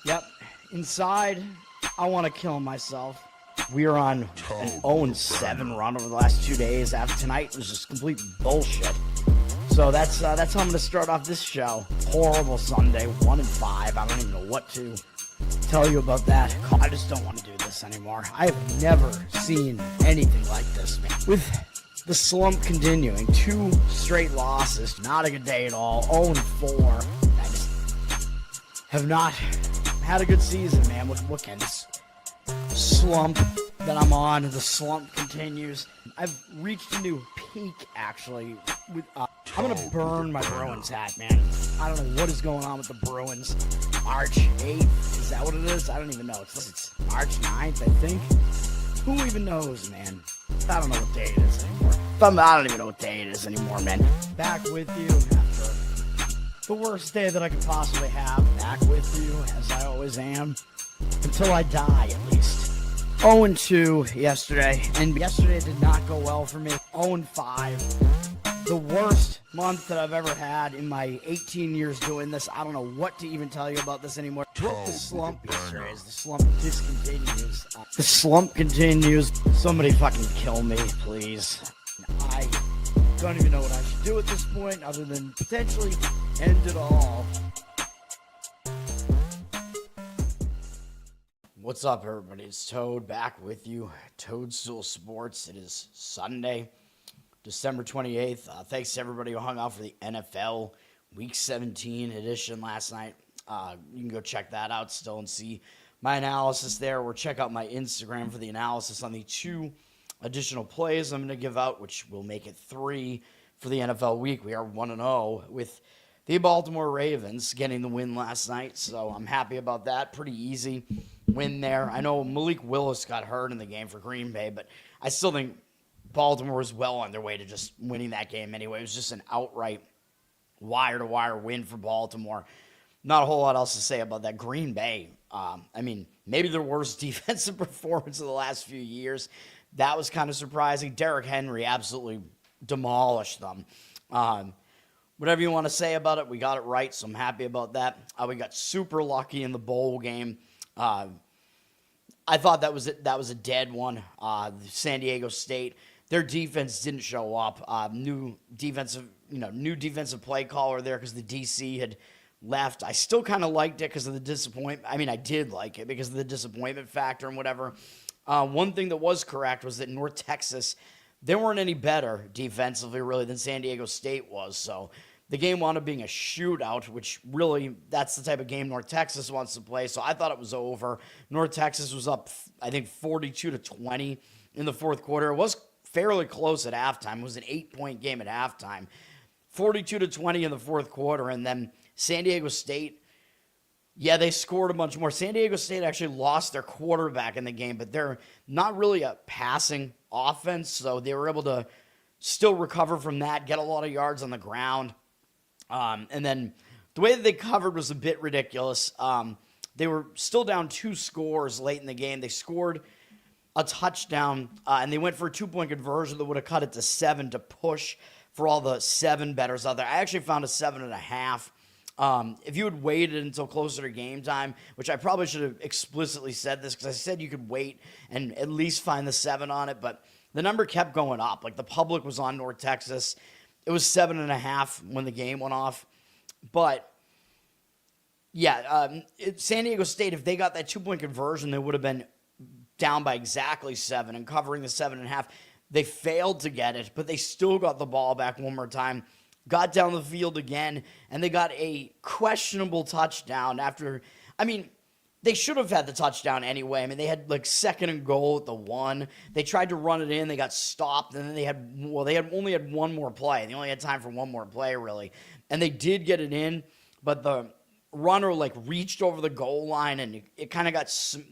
Yep. Inside, I want to kill myself. We are on an 0-7 run over the last 2 days. After tonight was just complete bullshit. So that's how I'm going to start off this show. Horrible Sunday, 1-5. I don't even know what to tell you about that. I just don't want to do this anymore. I have never seen anything like this, man. With the slump continuing, 2 straight losses, not a good day at all. 0-4. I just have not had a good season, man. Look at this slump that I'm on. The slump continues. I've reached a new peak, actually. I'm going to burn my Bruins hat, man. I don't know what is going on with the Bruins. March 8th, is that what it is? I don't even know. It's March 9th, I think. Who even knows, man? I don't know what day it is anymore. I don't even know what day it is anymore, man. Back with you after the worst day that I could possibly have. Back with you, as I always am. Until I die, at least. 0-2 yesterday, and yesterday did not go well for me. 0-5. The worst month that I've ever had in my 18 years doing this. I don't know what to even tell you about this anymore. Broke the slump yesterday as the slump discontinues. The slump continues. Somebody fucking kill me, please. I don't even know what I should do at this point other than potentially end it all. What's up, everybody? It's Toad back with you. Toadstool Sports. It is Sunday, December 28th. Thanks to everybody who hung out for the NFL Week 17 edition last night. You can go check that out still and see my analysis there, or check out my Instagram for the analysis on the 2 additional plays I'm going to give out, which will make it 3 for the NFL week. We are 1-0 with the Baltimore Ravens getting the win last night, so I'm happy about that. Pretty easy win there. I know Malik Willis got hurt in the game for Green Bay, but I still think Baltimore was well on their way to just winning that game anyway. It was just an outright wire-to-wire win for Baltimore. Not a whole lot else to say about that. Green Bay, maybe their worst defensive performance of the last few years. That was kind of surprising. Derrick Henry absolutely demolished them. Whatever you want to say about it, we got it right, so I'm happy about that. We got super lucky in the bowl game. I thought that was a dead one. San Diego State, their defense didn't show up. New defensive play caller there because the DC had left. I still kind of liked it because of the disappointment. I did like it because of the disappointment factor and whatever. One thing that was correct was that North Texas, they weren't any better defensively, really, than San Diego State was. So the game wound up being a shootout, which really, that's the type of game North Texas wants to play. So I thought it was over. North Texas was up, I think, 42-20 in the fourth quarter. It was fairly close at halftime. It was an 8-point game at halftime. 42-20 in the fourth quarter. And then San Diego State, yeah, they scored a bunch more. San Diego State actually lost their quarterback in the game, but they're not really a passing offense, so they were able to still recover from that, get a lot of yards on the ground. And then the way that they covered was a bit ridiculous. They were still down 2 scores late in the game. They scored a touchdown, and they went for a 2-point conversion that would have cut it to 7 to push for all the 7 bettors out there. I actually found a 7.5. If you had waited until closer to game time, which I probably should have explicitly said this because I said you could wait and at least find the 7 on it, but the number kept going up. Like, the public was on North Texas. It was 7.5 when the game went off. But, yeah, San Diego State, if they got that 2-point conversion, they would have been down by exactly 7 and covering the 7.5. They failed to get it, but they still got the ball back one more time. Got down the field again, and they got a questionable touchdown after, they should have had the touchdown anyway. They had like 2nd and goal at the 1. They tried to run it in, they got stopped, and then they only had one more play. They only had time for one more play, really. And they did get it in, but the runner reached over the goal line, and it kind of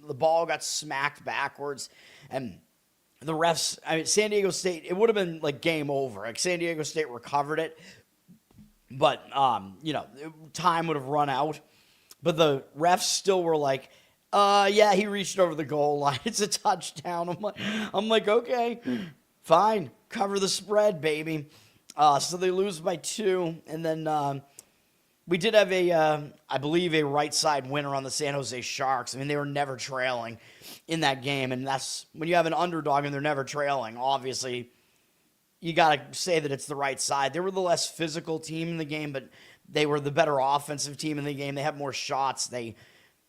the ball got smacked backwards, and the refs, San Diego State, it would have been game over. San Diego State recovered it. But, time would have run out. But the refs still were like, yeah, he reached over the goal line. It's a touchdown. I'm like, okay, fine. Cover the spread, baby. So they lose by 2. And then we did have I believe, a right side winner on the San Jose Sharks. I mean, they were never trailing in that game, and that's when you have an underdog and they're never trailing. Obviously, you got to say that it's the right side. They were the less physical team in the game, but they were the better offensive team in the game. They had more shots. They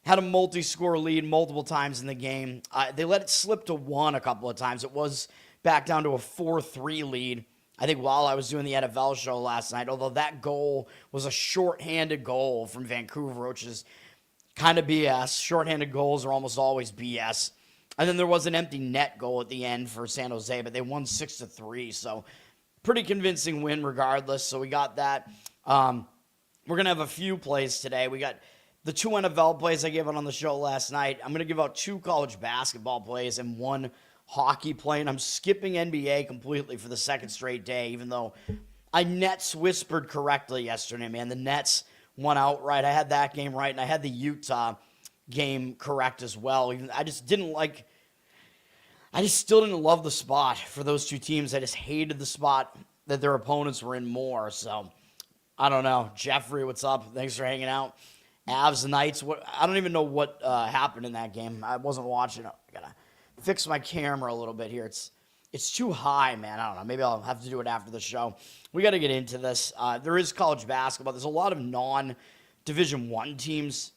had a multi-score lead multiple times in the game. They let it slip to 1 a couple of times. It was back down to a 4-3 lead, I think, while I was doing the NFL show last night, although that goal was a shorthanded goal from Vancouver, which is kind of BS. Shorthanded goals are almost always BS. And then there was an empty net goal at the end for San Jose, but they won 6-3, so pretty convincing win regardless. So we got that. We're going to have a few plays today. We got the 2 NFL plays I gave out on the show last night. I'm going to give out 2 college basketball plays and 1 hockey play, and I'm skipping NBA completely for the second straight day, even though I Nets whispered correctly yesterday, man. The Nets won outright. I had that game right, and I had the Utah game correct as well. I just still didn't love the spot for those 2 teams. I just hated the spot that their opponents were in more. So, I don't know. Jeffrey, what's up? Thanks for hanging out. Avs, Knights. I don't even know what happened in that game. I wasn't watching it. I gotta fix my camera a little bit here. It's too high, man. I don't know. Maybe I'll have to do it after the show. We got to get into this. There is college basketball. There's a lot of non-Division I teams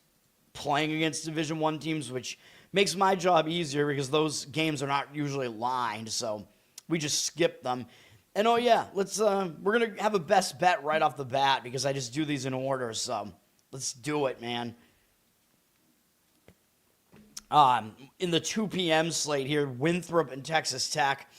playing against Division I teams, which makes my job easier because those games are not usually lined, so we just skip them. And oh yeah, we're gonna have a best bet right off the bat because I just do these in order. So let's do it, man. In the 2 p.m. slate here, Winthrop and Texas Tech.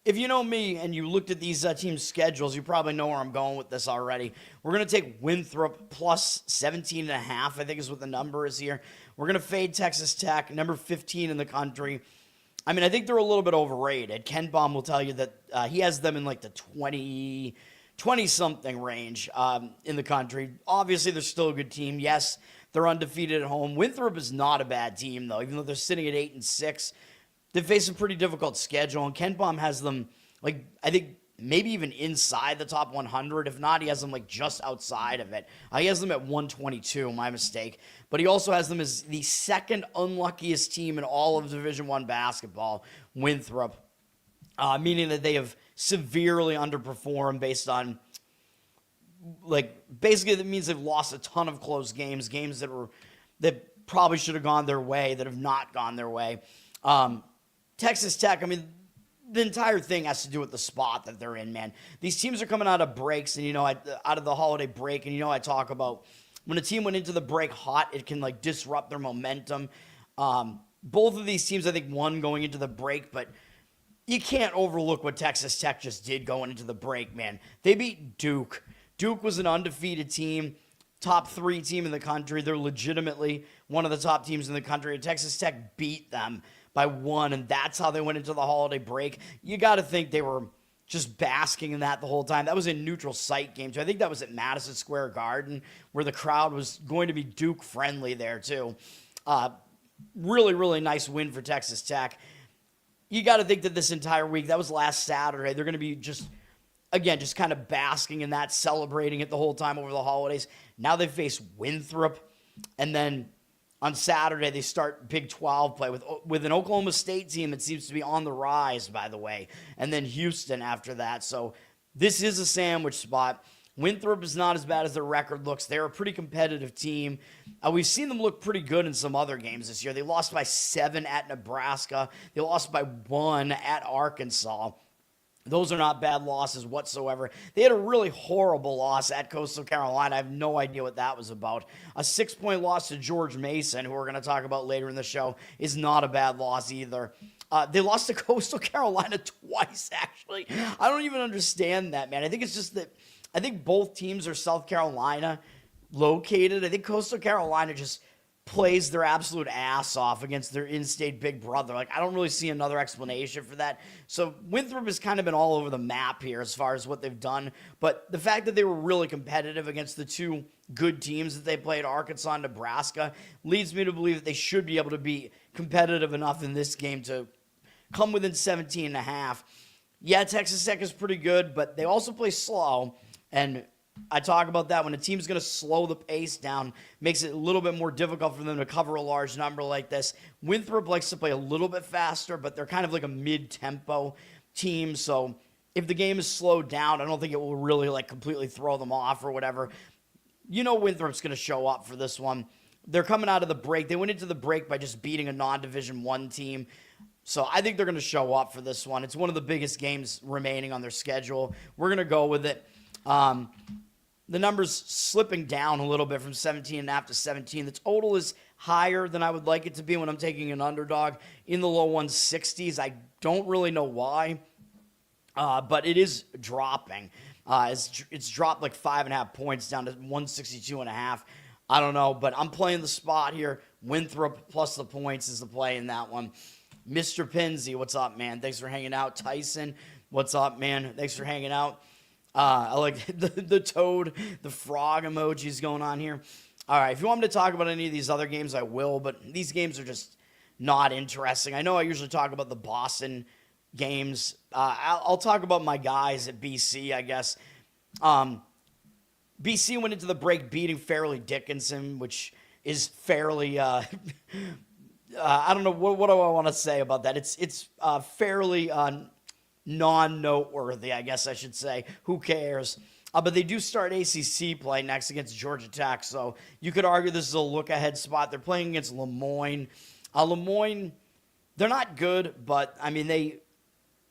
If you know me and you looked at these teams' schedules, you probably know where I'm going with this already. We're going to take Winthrop plus 17.5, I think is what the number is here. We're going to fade Texas Tech, number 15 in the country. I mean, I think they're a little bit overrated. Ken Baum will tell you that he has them in like the 20-something range in the country. Obviously, they're still a good team. Yes, they're undefeated at home. Winthrop is not a bad team, though, even though they're sitting at 8-6. They face a pretty difficult schedule, and Ken Baum has them, like, I think maybe even inside the top 100. If not, he has them, like, just outside of it. He has them at 122, my mistake. But he also has them as the second unluckiest team in all of Division I basketball, Winthrop, meaning that they have severely underperformed based on, like, basically that means they've lost a ton of close games that probably should have gone their way, that have not gone their way. Texas Tech, I mean, the entire thing has to do with the spot that they're in, man. These teams are coming out of breaks, and, out of the holiday break, and, I talk about when a team went into the break hot, it can, like, disrupt their momentum. Both of these teams, I think, won going into the break, but you can't overlook what Texas Tech just did going into the break, man. They beat Duke. Duke was an undefeated team, top 3 team in the country. They're legitimately one of the top teams in the country, and Texas Tech beat them by 1, and that's how they went into the holiday break. You got to think they were just basking in that the whole time. That was a neutral site game, too. I think that was at Madison Square Garden, where the crowd was going to be Duke-friendly there, too. Really, really nice win for Texas Tech. You got to think that this entire week, that was last Saturday, they're going to be just kind of basking in that, celebrating it the whole time over the holidays. Now they face Winthrop, and then on Saturday, they start Big 12 play with an Oklahoma State team that seems to be on the rise, by the way, and then Houston after that. So this is a sandwich spot. Winthrop is not as bad as their record looks. They're a pretty competitive team. We've seen them look pretty good in some other games this year. They lost by 7 at Nebraska. They lost by 1 at Arkansas. Those are not bad losses whatsoever. They had a really horrible loss at Coastal Carolina. I have no idea what that was about. A 6-point loss to George Mason, who we're going to talk about later in the show, is not a bad loss either. They lost to Coastal Carolina twice, actually. I don't even understand that, man. I think it's just that I think both teams are South Carolina located. I think Coastal Carolina just plays their absolute ass off against their in-state big brother. Like, I don't really see another explanation for that. So Winthrop has kind of been all over the map here as far as what they've done. But the fact that they were really competitive against the 2 good teams that they played, Arkansas and Nebraska, leads me to believe that they should be able to be competitive enough in this game to come within 17.5. Yeah, Texas Tech is pretty good, but they also play slow. And I talk about that when a team's going to slow the pace down, makes it a little bit more difficult for them to cover a large number like this. Winthrop likes to play a little bit faster, but they're kind of like a mid-tempo team. So if the game is slowed down, I don't think it will really like completely throw them off or whatever. You know Winthrop's going to show up for this one. They're coming out of the break. They went into the break by just beating a non-Division I team. So I think they're going to show up for this one. It's one of the biggest games remaining on their schedule. We're going to go with it. The number's slipping down a little bit from 17.5 to 17. The total is higher than I would like it to be when I'm taking an underdog in the low 160s. I don't really know why, but it is dropping. It's dropped like 5.5 points down to 162.5. I don't know, but I'm playing the spot here. Winthrop plus the points is the play in that one. Mr. Pinsey, what's up, man? Thanks for hanging out. Tyson, what's up, man? Thanks for hanging out. I like the toad, the frog emojis going on here. All right, if you want me to talk about any of these other games, I will, but these games are just not interesting. I know I usually talk about the Boston games. I'll talk about my guys at BC, I guess. BC went into the break beating Fairleigh Dickinson, which is fairly, I don't know, what do I want to say about that? It's fairly non-noteworthy, I guess I should say. Who cares? But they do start ACC play next against Georgia Tech, so you could argue this is a look-ahead spot. They're playing against Lemoyne. Lemoyne, they're not good, but, I mean, they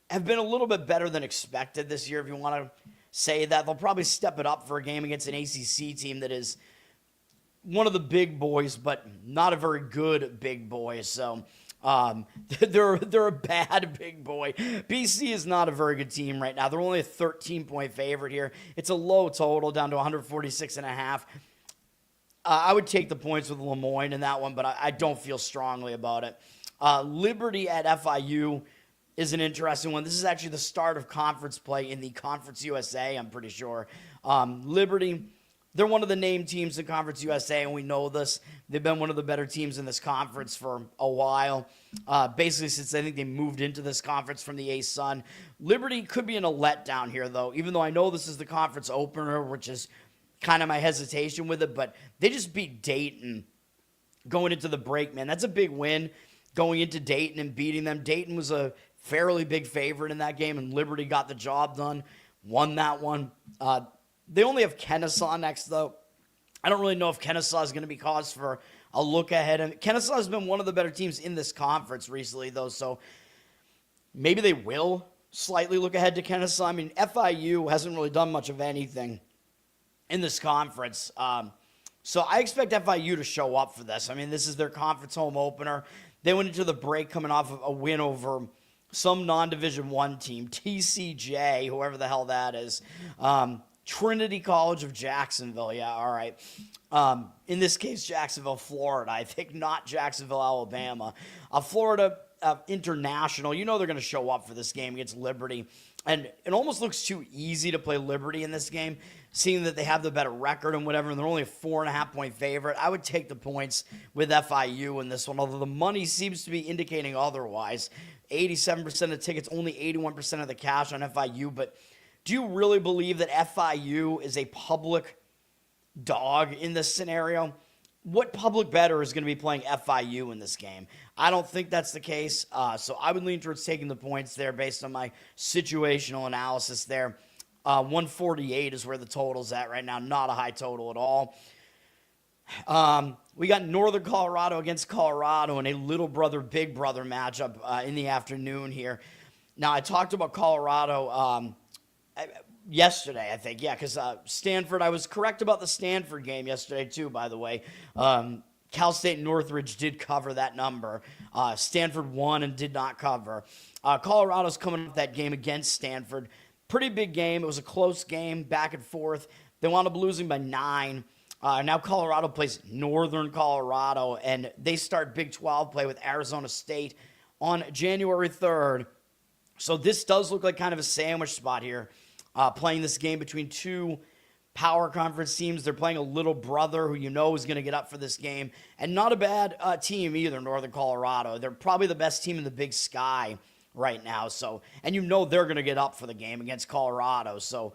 have been a little bit better than expected this year, if you want to say that. They'll probably step it up for a game against an ACC team that is one of the big boys, but not a very good big boy, so they're a bad big boy. BC is not a very good team right now. They're only a 13-point favorite here. It's a low total down to 146.5. I would take the points with Lemoyne in that one, but I don't feel strongly about it. Liberty at FIU is an interesting one. This is actually the start of conference play in the Conference USA, I'm pretty sure. Liberty, they're one of the named teams in Conference USA, and we know this. They've been one of the better teams in this conference for a while, basically since I think they moved into this conference from the A-Sun. Liberty could be in a letdown here, though, even though I know this is the conference opener, which is kind of my hesitation with it, but they just beat Dayton going into the break, man. That's a big win going into Dayton and beating them. Dayton was a fairly big favorite in that game, and Liberty got the job done, won that one. They only have Kennesaw next, though. I don't really know if Kennesaw is going to be cause for a look ahead. And Kennesaw has been one of the better teams in this conference recently, though, so maybe they will slightly look ahead to Kennesaw. I mean, FIU hasn't really done much of anything in this conference. So I expect FIU to show up for this. I mean, this is their conference home opener. They went into the break coming off of a win over some non-Division I team, TCJ, whoever the hell that is. Trinity College of Jacksonville. Yeah, all right. In this case, Jacksonville, Florida. I think not Jacksonville, Alabama. Florida International. You know they're going to show up for this game against Liberty. And it almost looks too easy to play Liberty in this game, seeing that they have the better record and whatever, and they're only a 4.5-point favorite. I would take the points with FIU in this one, although the money seems to be indicating otherwise. 87% of tickets, only 81% of the cash on FIU, but do you really believe that FIU is a public dog in this scenario? What public bettor is going to be playing FIU in this game? I don't think that's the case, so I would lean towards taking the points there based on my situational analysis there. 148 is where the total's at right now, not a high total at all. We got Northern Colorado against Colorado in a little brother, big brother matchup in the afternoon here. Now, I talked about Colorado yesterday, I think. Yeah, because Stanford, I was correct about the Stanford game yesterday, too, by the way. Cal State Northridge did cover that number. Stanford won and did not cover. Colorado's coming off that game against Stanford. Pretty big game. It was a close game, back and forth. They wound up losing by 9. Now Colorado plays Northern Colorado, and they start Big 12 play with Arizona State on January 3rd. So this does look like kind of a sandwich spot here, playing this game between two power conference teams. They're playing a little brother who you know is going to get up for this game, and not a bad team either, Northern Colorado. They're probably the best team in the Big Sky right now. So, and you know they're going to get up for the game against Colorado. So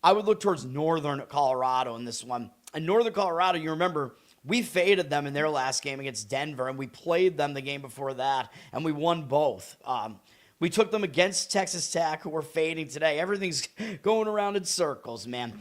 I would look towards Northern Colorado in this one. And Northern Colorado, you remember, we faded them in their last game against Denver, and we played them the game before that, and we won both. We took them against Texas Tech, who we're fading today. Everything's going around in circles, man.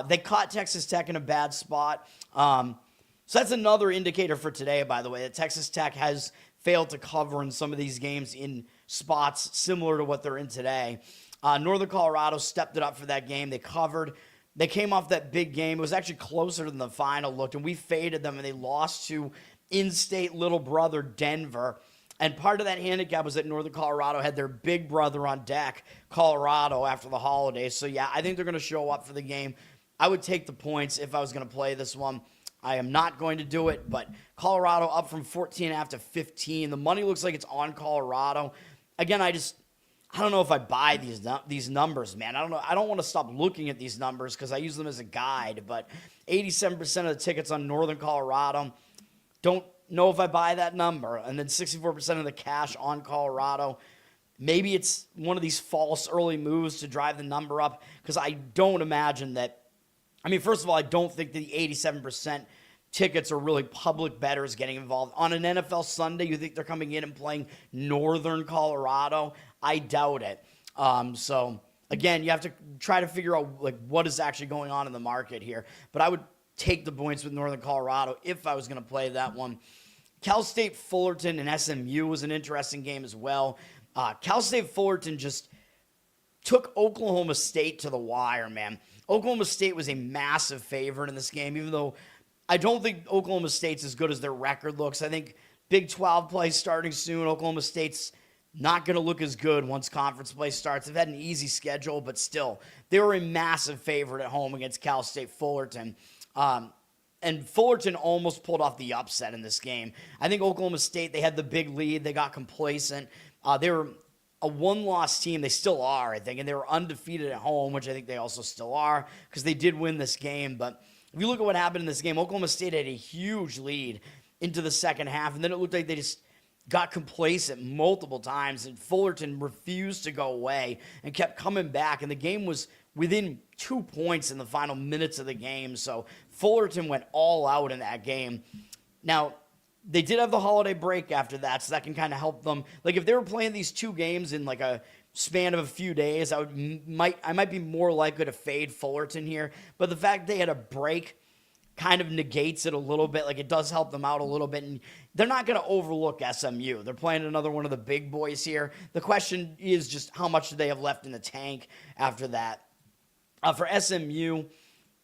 They caught Texas Tech in a bad spot. So that's another indicator for today, by the way, that Texas Tech has failed to cover in some of these games in spots similar to what they're in today. Northern Colorado stepped it up for that game. They covered. They came off that big game. It was actually closer than the final looked, and we faded them, and they lost to in-state little brother Denver. And part of that handicap was that Northern Colorado had their big brother on deck, Colorado, after the holidays. So, yeah, I think they're going to show up for the game. I would take the points if I was going to play this one. I am not going to do it, but Colorado up from 14.5 to 15. The money looks like it's on Colorado. Again, I don't know if I buy these numbers, man. I don't know. I don't want to stop looking at these numbers because I use them as a guide, but 87% of the tickets on Northern Colorado, don't know if I buy that number. And then 64% of the cash on Colorado. Maybe it's one of these false early moves to drive the number up because I don't imagine that. I mean, first of all, I don't think the 87% tickets are really public bettors getting involved. On an NFL Sunday, you think they're coming in and playing Northern Colorado? I doubt it. So, again, you have to try to figure out like what is actually going on in the market here. But I would take the points with Northern Colorado if I was going to play that one. Cal State Fullerton and SMU was an interesting game as well. Cal State Fullerton just took Oklahoma State to the wire, man. Oklahoma State was a massive favorite in this game, even though I don't think Oklahoma State's as good as their record looks. I think Big 12 play starting soon. Oklahoma State's not going to look as good once conference play starts. They've had an easy schedule, but still, they were a massive favorite at home against Cal State Fullerton. And Fullerton almost pulled off the upset in this game. I think Oklahoma State, they had the big lead. They got complacent. They were a one-loss team. They still are, I think, and they were undefeated at home, which I think they also still are because they did win this game. But if you look at what happened in this game, Oklahoma State had a huge lead into the second half, and then it looked like they just got complacent multiple times, and Fullerton refused to go away and kept coming back, and the game was within 2 points in the final minutes of the game, so Fullerton went all out in that game. Now, they did have the holiday break after that, so that can kind of help them. Like, if they were playing these two games in, like, a span of a few days, I might be more likely to fade Fullerton here, but the fact they had a break kind of negates it a little bit. Like, it does help them out a little bit, and they're not going to overlook SMU. They're playing another one of the big boys here. The question is just how much do they have left in the tank after that. For SMU,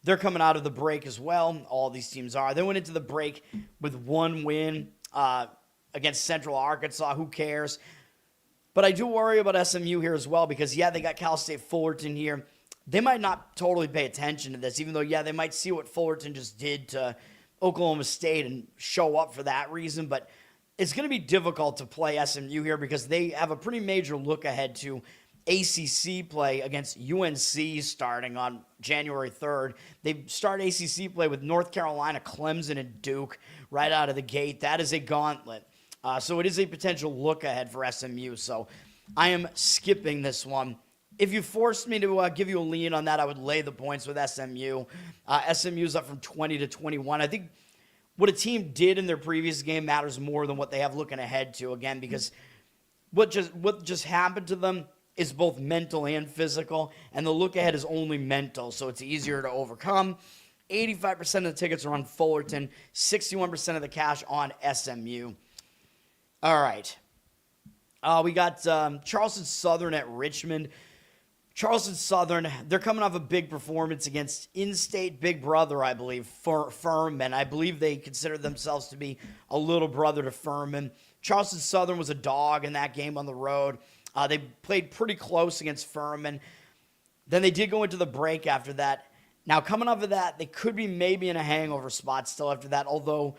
they're coming out of the break as well. All these teams are. They went into the break with one win against Central Arkansas. Who cares? But I do worry about SMU here as well because, yeah, they got Cal State Fullerton here. They might not totally pay attention to this, even though, yeah, they might see what Fullerton just did to Oklahoma State and show up for that reason. But it's going to be difficult to play SMU here because they have a pretty major look ahead to ACC play against UNC starting on January 3rd. They start ACC play with North Carolina, Clemson, and Duke right out of the gate. That is a gauntlet. So it is a potential look ahead for SMU. So I am skipping this one. If you forced me to give you a lean on that, I would lay the points with SMU. SMU's up from 20 to 21. I think what a team did in their previous game matters more than what they have looking ahead to, again, because what just happened to them is both mental and physical, and the look ahead is only mental, so it's easier to overcome. 85% of the tickets are on Fullerton, 61% of the cash on SMU. All right. We got Charleston Southern at Richmond. Charleston Southern, they're coming off a big performance against in-state big brother, I believe, Furman. I believe they consider themselves to be a little brother to Furman. Charleston Southern was a dog in that game on the road. They played pretty close against Furman. Then they did go into the break after that. Now, coming off of that, they could be maybe in a hangover spot still after that, although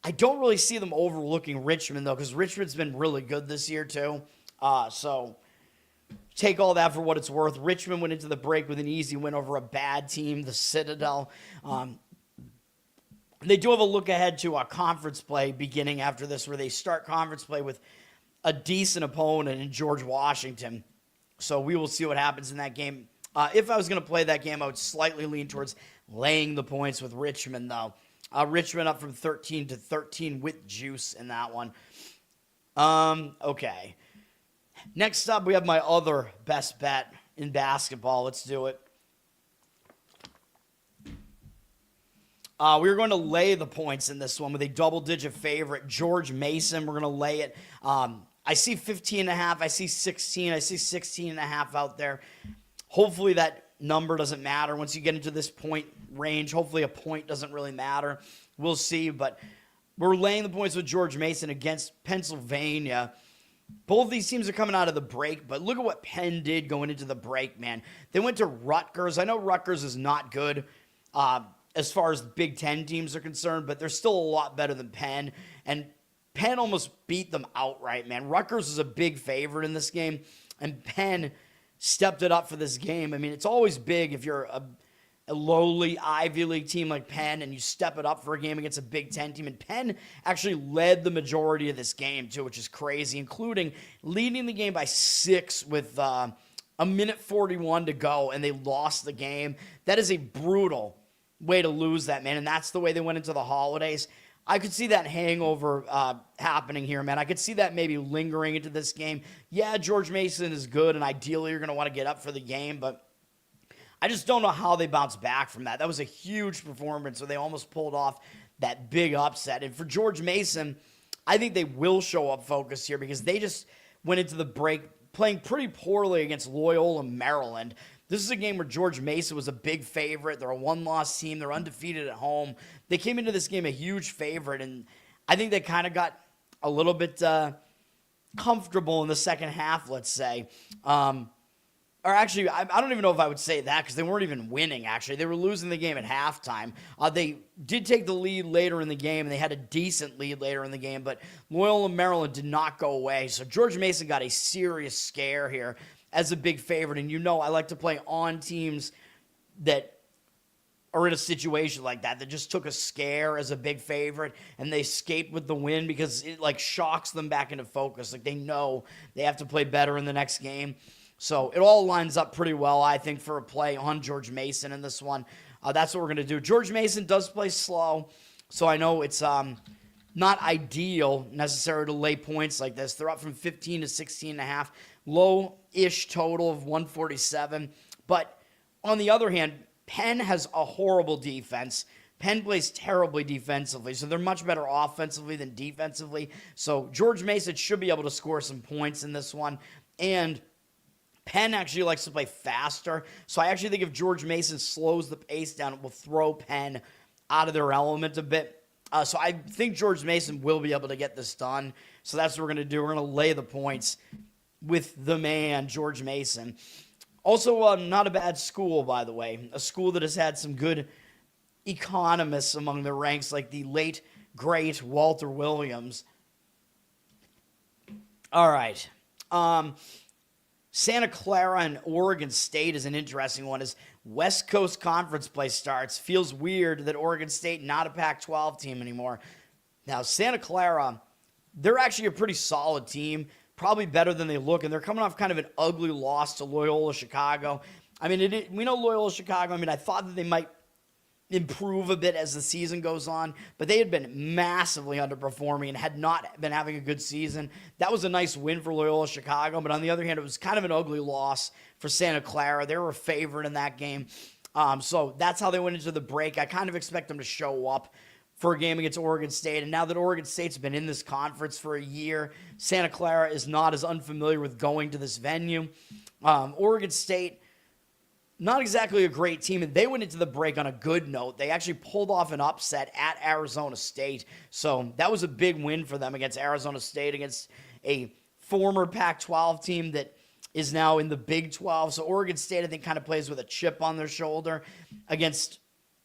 I don't really see them overlooking Richmond, though, because Richmond's been really good this year, too. So take all that for what it's worth. Richmond went into the break with an easy win over a bad team, the Citadel. They do have a look ahead to a conference play beginning after this, where they start conference play with a decent opponent in George Washington. So we will see what happens in that game If I was going to play that game, I would slightly lean towards laying the points with Richmond, though. Richmond up from 13-13 with juice in that one. Okay. Next up, we have my other best bet in basketball. Let's do it. We're going to lay the points in this one with a double-digit favorite, George Mason. We're going to lay it. I see 15.5. I see 16. I see 16.5 out there. Hopefully that number doesn't matter once you get into this point range. Hopefully a point doesn't really matter. We'll see. But we're laying the points with George Mason against Pennsylvania. Both these teams are coming out of the break, but look at what Penn did going into the break, man. They went to Rutgers. I know Rutgers is not good as far as Big Ten teams are concerned, but they're still a lot better than Penn. And Penn almost beat them outright, man. Rutgers is a big favorite in this game, and Penn stepped it up for this game. I mean, it's always big if you're a lowly Ivy League team like Penn and you step it up for a game against a Big Ten team. And Penn actually led the majority of this game, too, which is crazy, including leading the game by 6 with a minute 41 to go, and they lost the game. That is a brutal way to lose that, man, and that's the way they went into the holidays. I could see that hangover happening here, man. I could see that maybe lingering into this game. Yeah, George Mason is good, and ideally you're going to want to get up for the game, but I just don't know how they bounce back from that. That was a huge performance, so they almost pulled off that big upset. And for George Mason, I think they will show up focused here because they just went into the break playing pretty poorly against Loyola, Maryland. This is a game where George Mason was a big favorite. They're a one-loss team. They're undefeated at home. They came into this game a huge favorite, and I think they kind of got a little bit comfortable in the second half, let's say. Or actually, I don't even know if I would say that because they weren't even winning, actually. They were losing the game at halftime. They did take the lead later in the game, and they had a decent lead later in the game, but Loyola, Maryland did not go away. So George Mason got a serious scare here as a big favorite. And you know I like to play on teams that are in a situation like that just took a scare as a big favorite, and they escaped with the win because it, like, shocks them back into focus. Like, they know they have to play better in the next game. So it all lines up pretty well, I think, for a play on George Mason in this one. That's what we're going to do. George Mason does play slow, so I know it's not ideal necessarily to lay points like this. They're up from 15 to 16.5, low-ish total of 147. But on the other hand, Penn has a horrible defense. Penn plays terribly defensively, so they're much better offensively than defensively. So George Mason should be able to score some points in this one. And Penn actually likes to play faster, so I actually think if George Mason slows the pace down, it will throw Penn out of their element a bit. So I think George Mason will be able to get this done. So that's what we're going to do. We're going to lay the points with the man, George Mason. Also, not a bad school, by the way. A school that has had some good economists among their ranks, like the late, great Walter Williams. All right. Santa Clara and Oregon State is an interesting one as West Coast Conference play starts. Feels weird that Oregon State not a Pac-12 team anymore. Now, Santa Clara, they're actually a pretty solid team, probably better than they look, and they're coming off kind of an ugly loss to Loyola Chicago. I mean, we know Loyola Chicago. I mean, I thought that they might improve a bit as the season goes on, but they had been massively underperforming and had not been having a good season. That was a nice win for Loyola Chicago, but on the other hand, it was kind of an ugly loss for Santa Clara. They were a favorite in that game. So that's how they went into the break. I kind of expect them to show up for a game against Oregon State, and now that Oregon State's been in this conference for a year, Santa Clara is not as unfamiliar with going to this venue. Oregon State, not exactly a great team, and they went into the break on a good note. They actually pulled off an upset at Arizona State, so that was a big win for them against Arizona State, against a former Pac-12 team that is now in the Big 12. So Oregon State, I think, kind of plays with a chip on their shoulder against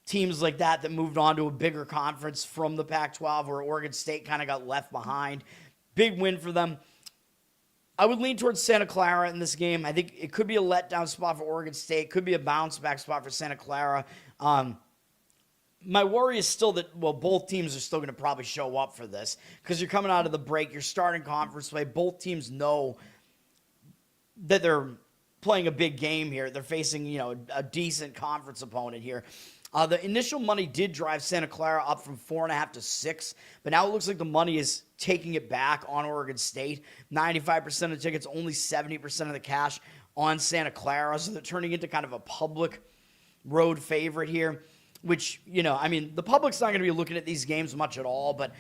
teams like that moved on to a bigger conference from the Pac-12, where Oregon State kind of got left behind. Big win for them. I would lean towards Santa Clara in this game. I think it could be a letdown spot for Oregon State. Could be a bounce-back spot for Santa Clara. My worry is still that, well, both teams are still going to probably show up for this because you're coming out of the break. You're starting conference play. Both teams know that they're playing a big game here. They're facing, a decent conference opponent here. The initial money did drive Santa Clara up from 4.5 to 6, but now it looks like the money is taking it back on Oregon State. 95% of tickets, only 70% of the cash on Santa Clara, so they're turning into kind of a public road favorite here, which, the public's not going to be looking at these games much at all, but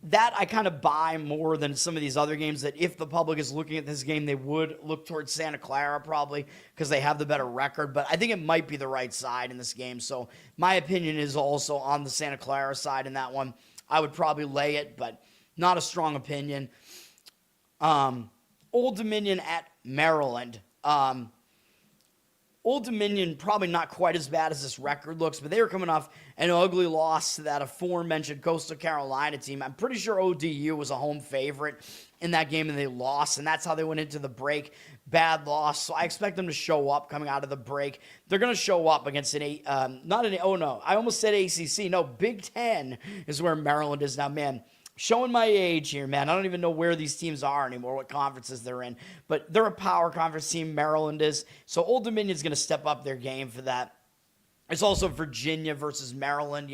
that I kind of buy more than some of these other games, that if the public is looking at this game, they would look towards Santa Clara probably because they have the better record. But I think it might be the right side in this game. So my opinion is also on the Santa Clara side in that one. I would probably lay it, but not a strong opinion. Old Dominion at Maryland. Old Dominion probably not quite as bad as this record looks, but they were coming off an ugly loss to that aforementioned Coastal Carolina team. I'm pretty sure ODU was a home favorite in that game, and they lost, and that's how they went into the break. Bad loss, so I expect them to show up coming out of the break. They're going to show up against I almost said ACC. No, Big Ten is where Maryland is now, man. Showing my age here, man. I don't even know where these teams are anymore, what conferences they're in. But they're a power conference team, Maryland is. So Old Dominion's going to step up their game for that. It's also Virginia versus Maryland,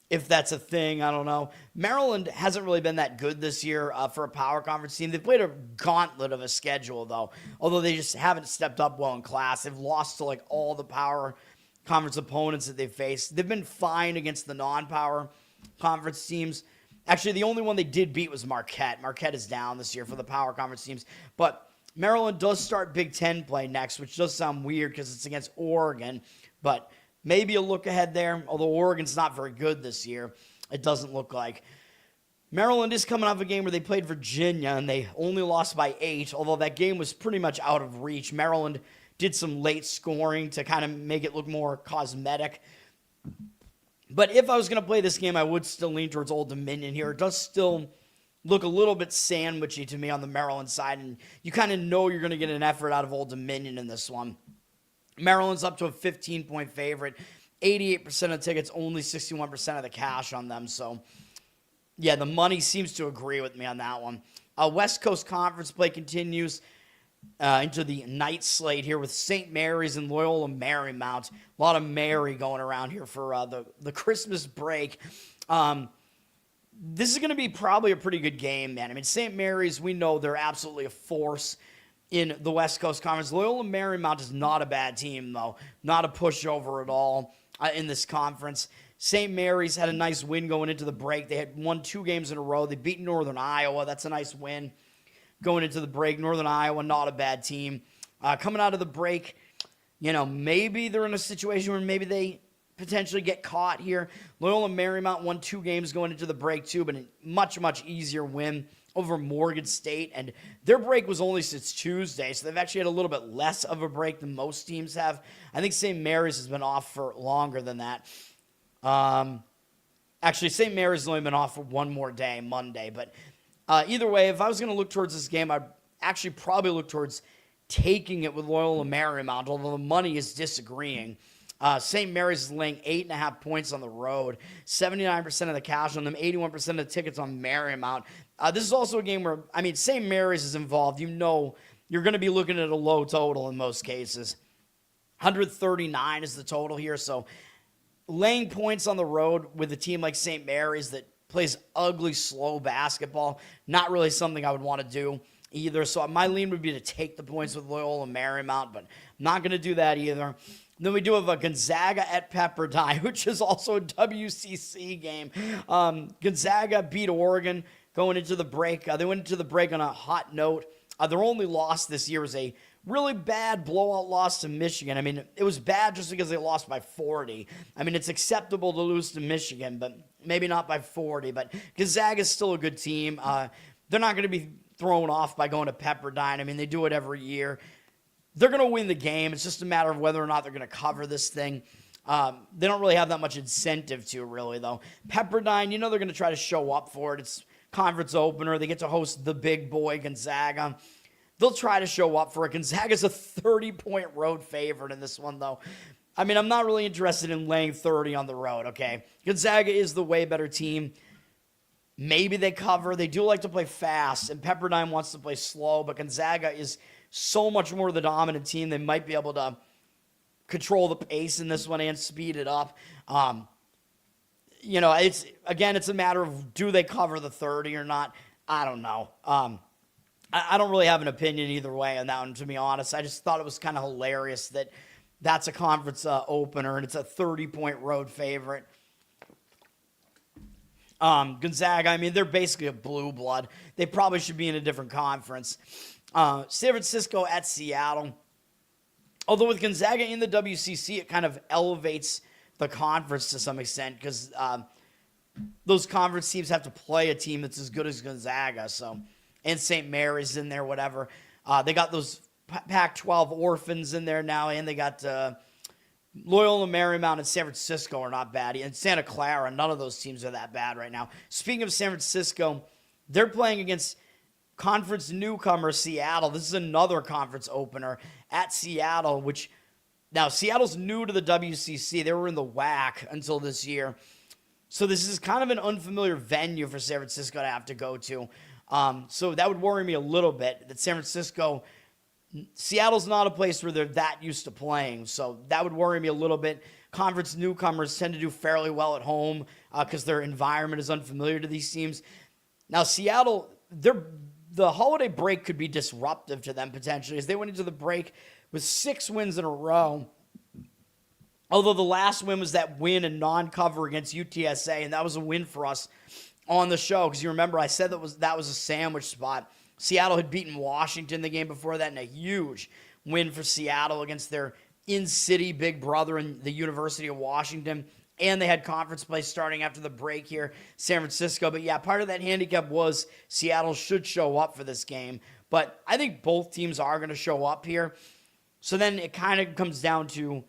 if that's a thing, I don't know. Maryland hasn't really been that good this year for a power conference team. They've played a gauntlet of a schedule, though, although they just haven't stepped up well in class. They've lost to, all the power conference opponents that they've faced. They've been fine against the non-power conference teams. Actually, the only one they did beat was Marquette. Marquette is down this year for the power conference teams. But Maryland does start Big Ten play next, which does sound weird because it's against Oregon. But maybe a look ahead there, although Oregon's not very good this year. It doesn't look like. Maryland is coming off a game where they played Virginia, and they only lost by 8, although that game was pretty much out of reach. Maryland did some late scoring to kind of make it look more cosmetic. But if I was going to play this game, I would still lean towards Old Dominion here. It does still look a little bit sandwichy to me on the Maryland side, and you kind of know you're going to get an effort out of Old Dominion in this one. Maryland's up to a 15-point favorite. 88% of tickets, only 61% of the cash on them. So, yeah, the money seems to agree with me on that one. West Coast Conference play continues into the night slate here with St. Mary's and Loyola Marymount. A lot of Mary going around here for the Christmas break. This is going to be probably a pretty good game, man. I mean, St. Mary's, we know they're absolutely a force in the West Coast Conference. Loyola Marymount is not a bad team, though. Not a pushover at all in this conference. St. Mary's had a nice win going into the break. They had won 2 games in a row. They beat Northern Iowa. That's a nice win going into the break. Northern Iowa, not a bad team. Coming out of the break, maybe they're in a situation where maybe they potentially get caught here. Loyola Marymount won 2 games going into the break too, but a much, much easier win over Morgan State. And their break was only since Tuesday, so they've actually had a little bit less of a break than most teams have. I think St. Mary's has been off for longer than that. Actually, St. Mary's has only been off for one more day, Monday. But either way, if I was going to look towards this game, I'd actually probably look towards taking it with Loyola Marymount, although the money is disagreeing. St. Mary's is laying 8.5 points on the road, 79% of the cash on them, 81% of the tickets on Marymount. This is also a game where, St. Mary's is involved. You're going to be looking at a low total in most cases. 139 is the total here, so laying points on the road with a team like St. Mary's that plays ugly, slow basketball, not really something I would want to do either. So my lean would be to take the points with Loyola Marymount, but I'm not going to do that either. Then we do have a Gonzaga at Pepperdine, which is also a WCC game. Gonzaga beat Oregon going into the break. They went into the break on a hot note. Their only loss this year was a really bad blowout loss to Michigan. It was bad just because they lost by 40. It's acceptable to lose to Michigan, but maybe not by 40. But Gonzaga is still a good team. They're not going to be thrown off by going to Pepperdine. They do it every year. They're going to win the game. It's just a matter of whether or not they're going to cover this thing. They don't really have that much incentive to, really, though. Pepperdine, they're going to try to show up for it. It's conference opener. They get to host the big boy, Gonzaga. They'll try to show up for it. Gonzaga's a 30-point road favorite in this one, though. I'm not really interested in laying 30 on the road, okay? Gonzaga is the way better team. Maybe they cover. They do like to play fast, and Pepperdine wants to play slow, but Gonzaga is so much more the dominant team. They might be able to control the pace in this one and speed it up. It's a matter of, do they cover the 30 or not? I don't know. I don't really have an opinion either way on that one, to be honest. I just thought it was kind of hilarious that that's a conference opener and it's a 30-point road favorite. Gonzaga, I mean, they're basically a blue blood. They probably should be in a different conference. San Francisco at Seattle. Although with Gonzaga in the WCC, it kind of elevates the conference to some extent because those conference teams have to play a team that's as good as Gonzaga. So, and St. Mary's in there, whatever. They got those Pac-12 orphans in there now, and they got Loyola Marymount and San Francisco are not bad. And Santa Clara, none of those teams are that bad right now. Speaking of San Francisco, they're playing against conference newcomer Seattle. This is another conference opener at Seattle, which now Seattle's new to the WCC. They were in the WAC until this year. So this is kind of an unfamiliar venue for San Francisco to have to go to. So that would worry me a little bit that Seattle's not a place where they're that used to playing. So that would worry me a little bit. Conference newcomers tend to do fairly well at home because their environment is unfamiliar to these teams. Now Seattle, the holiday break could be disruptive to them potentially as they went into the break with 6 wins in a row. Although the last win was that win and non-cover against UTSA, and that was a win for us on the show because you remember I said that was a sandwich spot. Seattle had beaten Washington the game before that in a huge win for Seattle against their in-city big brother in the University of Washington. And they had conference play starting after the break here, San Francisco. But yeah, part of that handicap was Seattle should show up for this game. But I think both teams are going to show up here. So then it kind of comes down to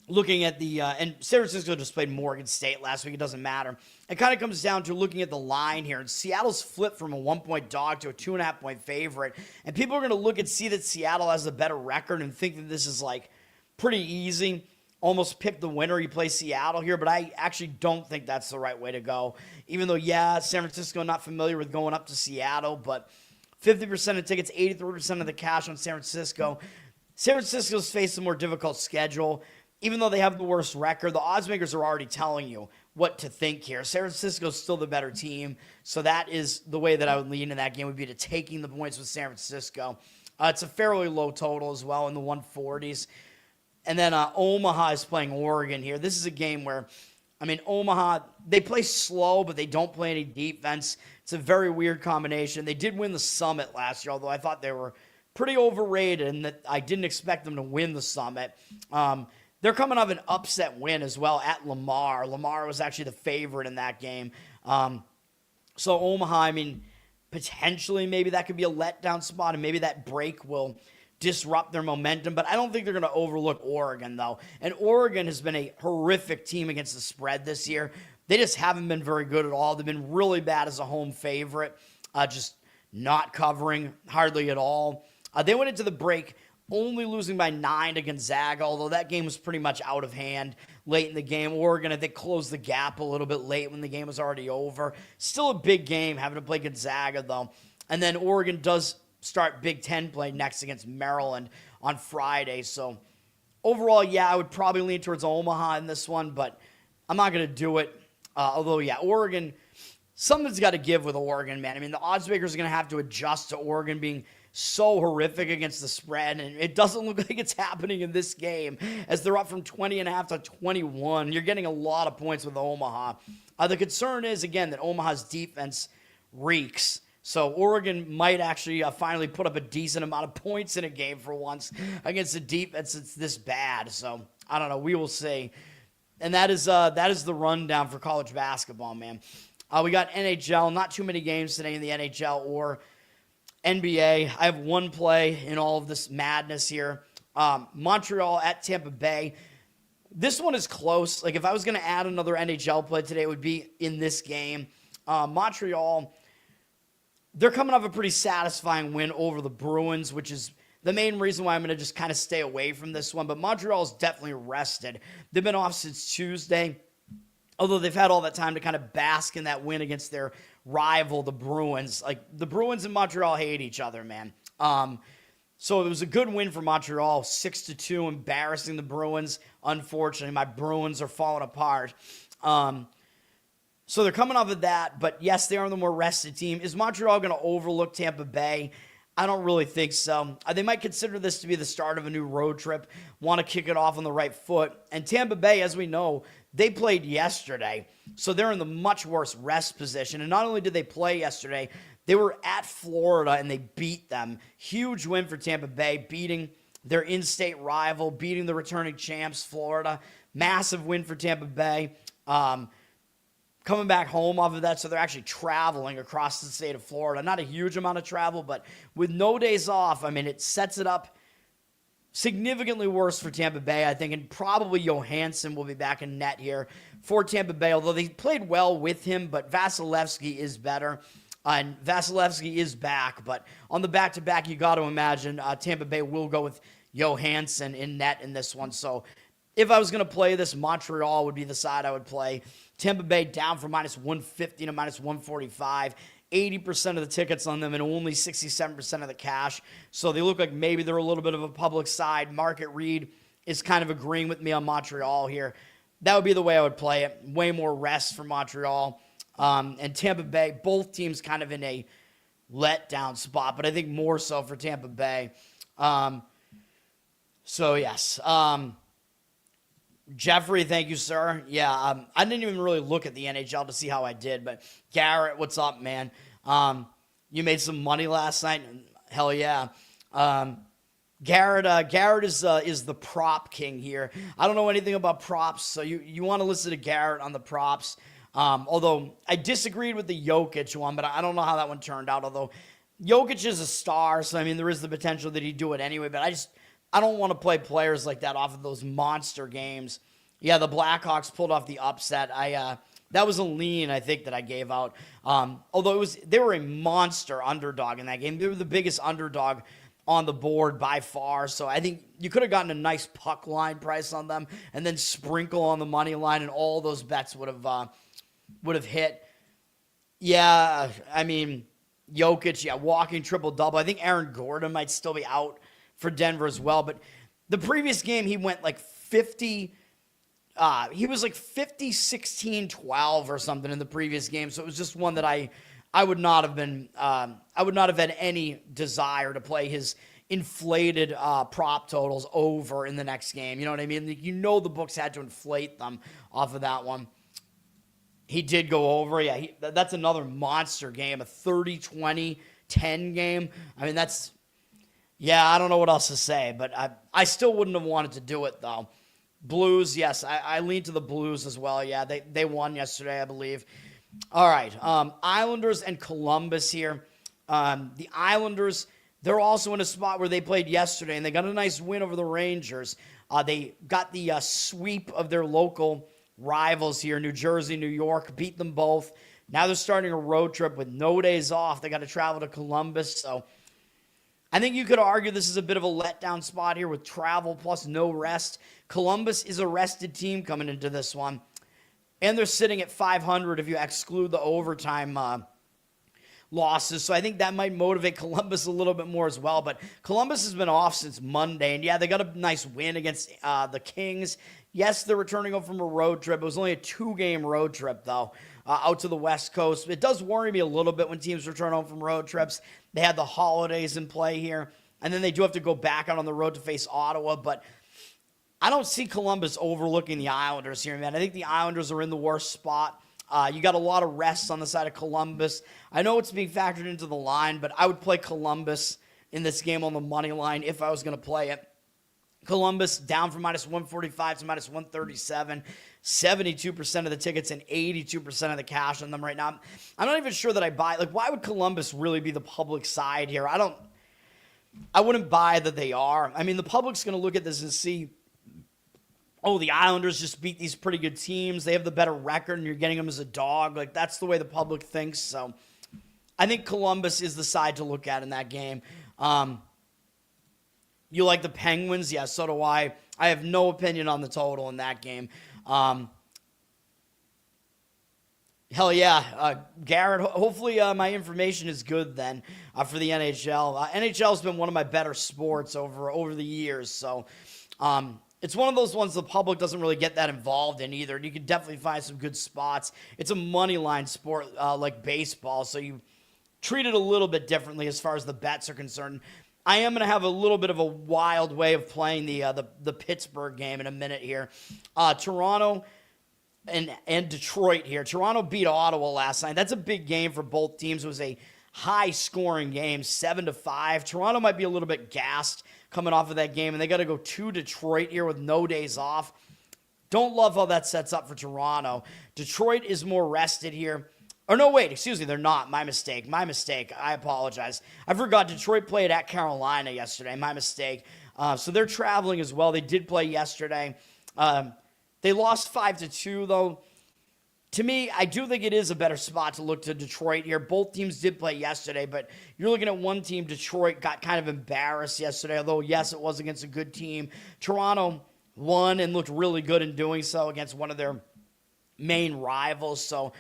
looking at and San Francisco just played Morgan State last week. It doesn't matter. It kind of comes down to looking at the line here. And Seattle's flipped from a 1-point dog to a 2.5-point favorite. And people are going to look and see that Seattle has a better record and think that this is like pretty easy. Almost pick the winner. You play Seattle here, but I actually don't think that's the right way to go. Even though, yeah, San Francisco not familiar with going up to Seattle, but 50% of tickets, 83% of the cash on San Francisco. San Francisco's faced a more difficult schedule. Even though they have the worst record, the odds makers are already telling you what to think here. San Francisco's still the better team, so that is the way that I would lean in that game would be to taking the points with San Francisco. It's a fairly low total as well in the 140s. And then Omaha is playing Oregon here. This is a game where, I mean, Omaha, they play slow, but they don't play any defense. It's a very weird combination. They did win the Summit last year, although I thought they were pretty overrated and that I didn't expect them to win the Summit. They're coming off an upset win as well at Lamar. Lamar was actually the favorite in that game. So Omaha, I mean, potentially maybe that could be a letdown spot, and maybe that break will disrupt their momentum, but I don't think they're going to overlook Oregon, though. And Oregon has been a horrific team against the spread this year. They just haven't been very good at all. They've been really bad as a home favorite, just not covering hardly at all. They went into the break only losing by 9 to Gonzaga, although that game was pretty much out of hand late in the game. Oregon, I think, closed the gap a little bit late when the game was already over. Still a big game having to play Gonzaga, though. And then Oregon does start Big Ten play next against Maryland on Friday. So overall, yeah, I would probably lean towards Omaha in this one, but I'm not going to do it. Although, yeah, Oregon, something's got to give with Oregon, man. I mean, the odds makers are going to have to adjust to Oregon being so horrific against the spread, and it doesn't look like it's happening in this game as they're up from 20.5 to 21. You're getting a lot of points with Omaha. The concern is, again, that Omaha's defense reeks. So Oregon might actually finally put up a decent amount of points in a game for once against a defense that's this bad. So I don't know. We will see. And that is the rundown for college basketball, man. We got NHL. Not too many games today in the NHL or NBA. I have one play in all of this madness here. Montreal at Tampa Bay. This one is close. Like, if I was going to add another NHL play today, it would be in this game. Montreal, they're coming off a pretty satisfying win over the Bruins, which is the main reason why I'm going to just kind of stay away from this one. But Montreal is definitely rested. They've been off since Tuesday. although they've had all that time to kind of bask in that win against their rival, the Bruins. Like, the Bruins and Montreal hate each other, man. So it was a good win for Montreal, 6-2, embarrassing the Bruins. Unfortunately, my Bruins are falling apart. So they're coming off of that, but yes, they are the more rested team. Is Montreal going to overlook Tampa Bay? I don't really think so. They might consider this to be the start of a new road trip, want to kick it off on the right foot. And Tampa Bay, as we know, they played yesterday, so they're in the much worse rest position. And not only did they play yesterday, they were at Florida and they beat them. Huge win for Tampa Bay, beating their in-state rival, beating the returning champs, Florida. Massive win for Tampa Bay. Coming back home off of that, so they're actually traveling across the state of Florida. Not a huge amount of travel, but with no days off, I mean, it sets it up significantly worse for Tampa Bay, I think, and probably Johansson will be back in net here for Tampa Bay, although they played well with him, but Vasilevsky is better, and Vasilevsky is back, but on the back-to-back, you got to imagine Tampa Bay will go with Johansson in net in this one, so if I was going to play this, Montreal would be the side I would play. Tampa Bay down from -150 to -145. 80% of the tickets on them and only 67% of the cash. So they look like maybe they're a little bit of a public side. Market read is kind of agreeing with me on Montreal here. That would be the way I would play it. Way more rest for Montreal. And Tampa Bay, both teams kind of in a letdown spot, but I think more so for Tampa Bay. So, yes. Jeffrey, thank you, sir. Yeah, I didn't even really look at the NHL to see how I did, but Garrett, what's up, man? You made some money last night? Hell yeah. Garrett is the prop king here. I don't know anything about props, so you want to listen to Garrett on the props. Although I disagreed with the Jokic one, but I don't know how that one turned out, although Jokic is a star, so I mean, there is the potential that he'd do it anyway, but I don't want to play players like that off of those monster games. Yeah, the Blackhawks pulled off the upset. That was a lean, I think, that I gave out. Although they were a monster underdog in that game. They were the biggest underdog on the board by far. So I think you could have gotten a nice puck line price on them and then sprinkle on the money line, and all those bets would have hit. Yeah, I mean, Jokic, yeah, walking triple-double. I think Aaron Gordon might still be out for Denver as well, but the previous game he went like 50, he was like 50, 16, 12 or something in the previous game, so it was just one that I would not have been, I would not have had any desire to play his inflated prop totals over in the next game, you know what I mean? You know the books had to inflate them off of that one. He did go over, yeah, that's another monster game, a 30-20-10 game. I mean, yeah, I don't know what else to say, but I still wouldn't have wanted to do it, though. Blues, yes, I lean to the Blues as well. Yeah, they won yesterday, I believe. All right, Islanders and Columbus here. The Islanders, they're also in a spot where they played yesterday, and they got a nice win over the Rangers. They got the sweep of their local rivals here, New Jersey, New York, beat them both. Now they're starting a road trip with no days off. They got to travel to Columbus, so I think you could argue this is a bit of a letdown spot here with travel plus no rest. Columbus is a rested team coming into this one, and they're sitting at 500 if you exclude the overtime losses, so I think that might motivate Columbus a little bit more as well, but Columbus has been off since Monday, and yeah, they got a nice win against the Kings. Yes, they're returning home from a road trip. It was only a 2-game road trip, though, out to the West Coast. It does worry me a little bit when teams return home from road trips. They had the holidays in play here, and then they do have to go back out on the road to face Ottawa, but I don't see Columbus overlooking the Islanders here, man. I think the Islanders are in the worst spot. You got a lot of rests on the side of Columbus. I know it's being factored into the line, but I would play Columbus in this game on the money line if I was going to play it. Columbus down from -145 to -137. 72% of the tickets and 82% of the cash on them right now. I'm not even sure that I buy. Like, why would Columbus really be the public side here? I wouldn't buy that they are. I mean, the public's going to look at this and see, oh, the Islanders just beat these pretty good teams. They have the better record, and you're getting them as a dog. Like, that's the way the public thinks. So I think Columbus is the side to look at in that game. You like the Penguins? Yeah, so do I. I have no opinion on the total in that game. Hell yeah. Garrett, hopefully my information is good then for the NHL. NHL has been one of my better sports over the years. So it's one of those ones the public doesn't really get that involved in either. You can definitely find some good spots. It's a money line sport like baseball, so you treat it a little bit differently as far as the bets are concerned. I am going to have a little bit of a wild way of playing the Pittsburgh game in a minute here. Toronto and Detroit here. Toronto beat Ottawa last night. That's a big game for both teams. It was a high-scoring game, 7-5. Toronto might be a little bit gassed coming off of that game, and they got to go to Detroit here with no days off. Don't love how that sets up for Toronto. Detroit is more rested here. Or no, wait, excuse me, they're not. My mistake. I apologize. I forgot Detroit played at Carolina yesterday. My mistake. So they're traveling as well. They did play yesterday. They lost 5-2, though. To me, I do think it is a better spot to look to Detroit here. Both teams did play yesterday, but you're looking at one team. Detroit got kind of embarrassed yesterday, although, yes, it was against a good team. Toronto won and looked really good in doing so against one of their main rivals. So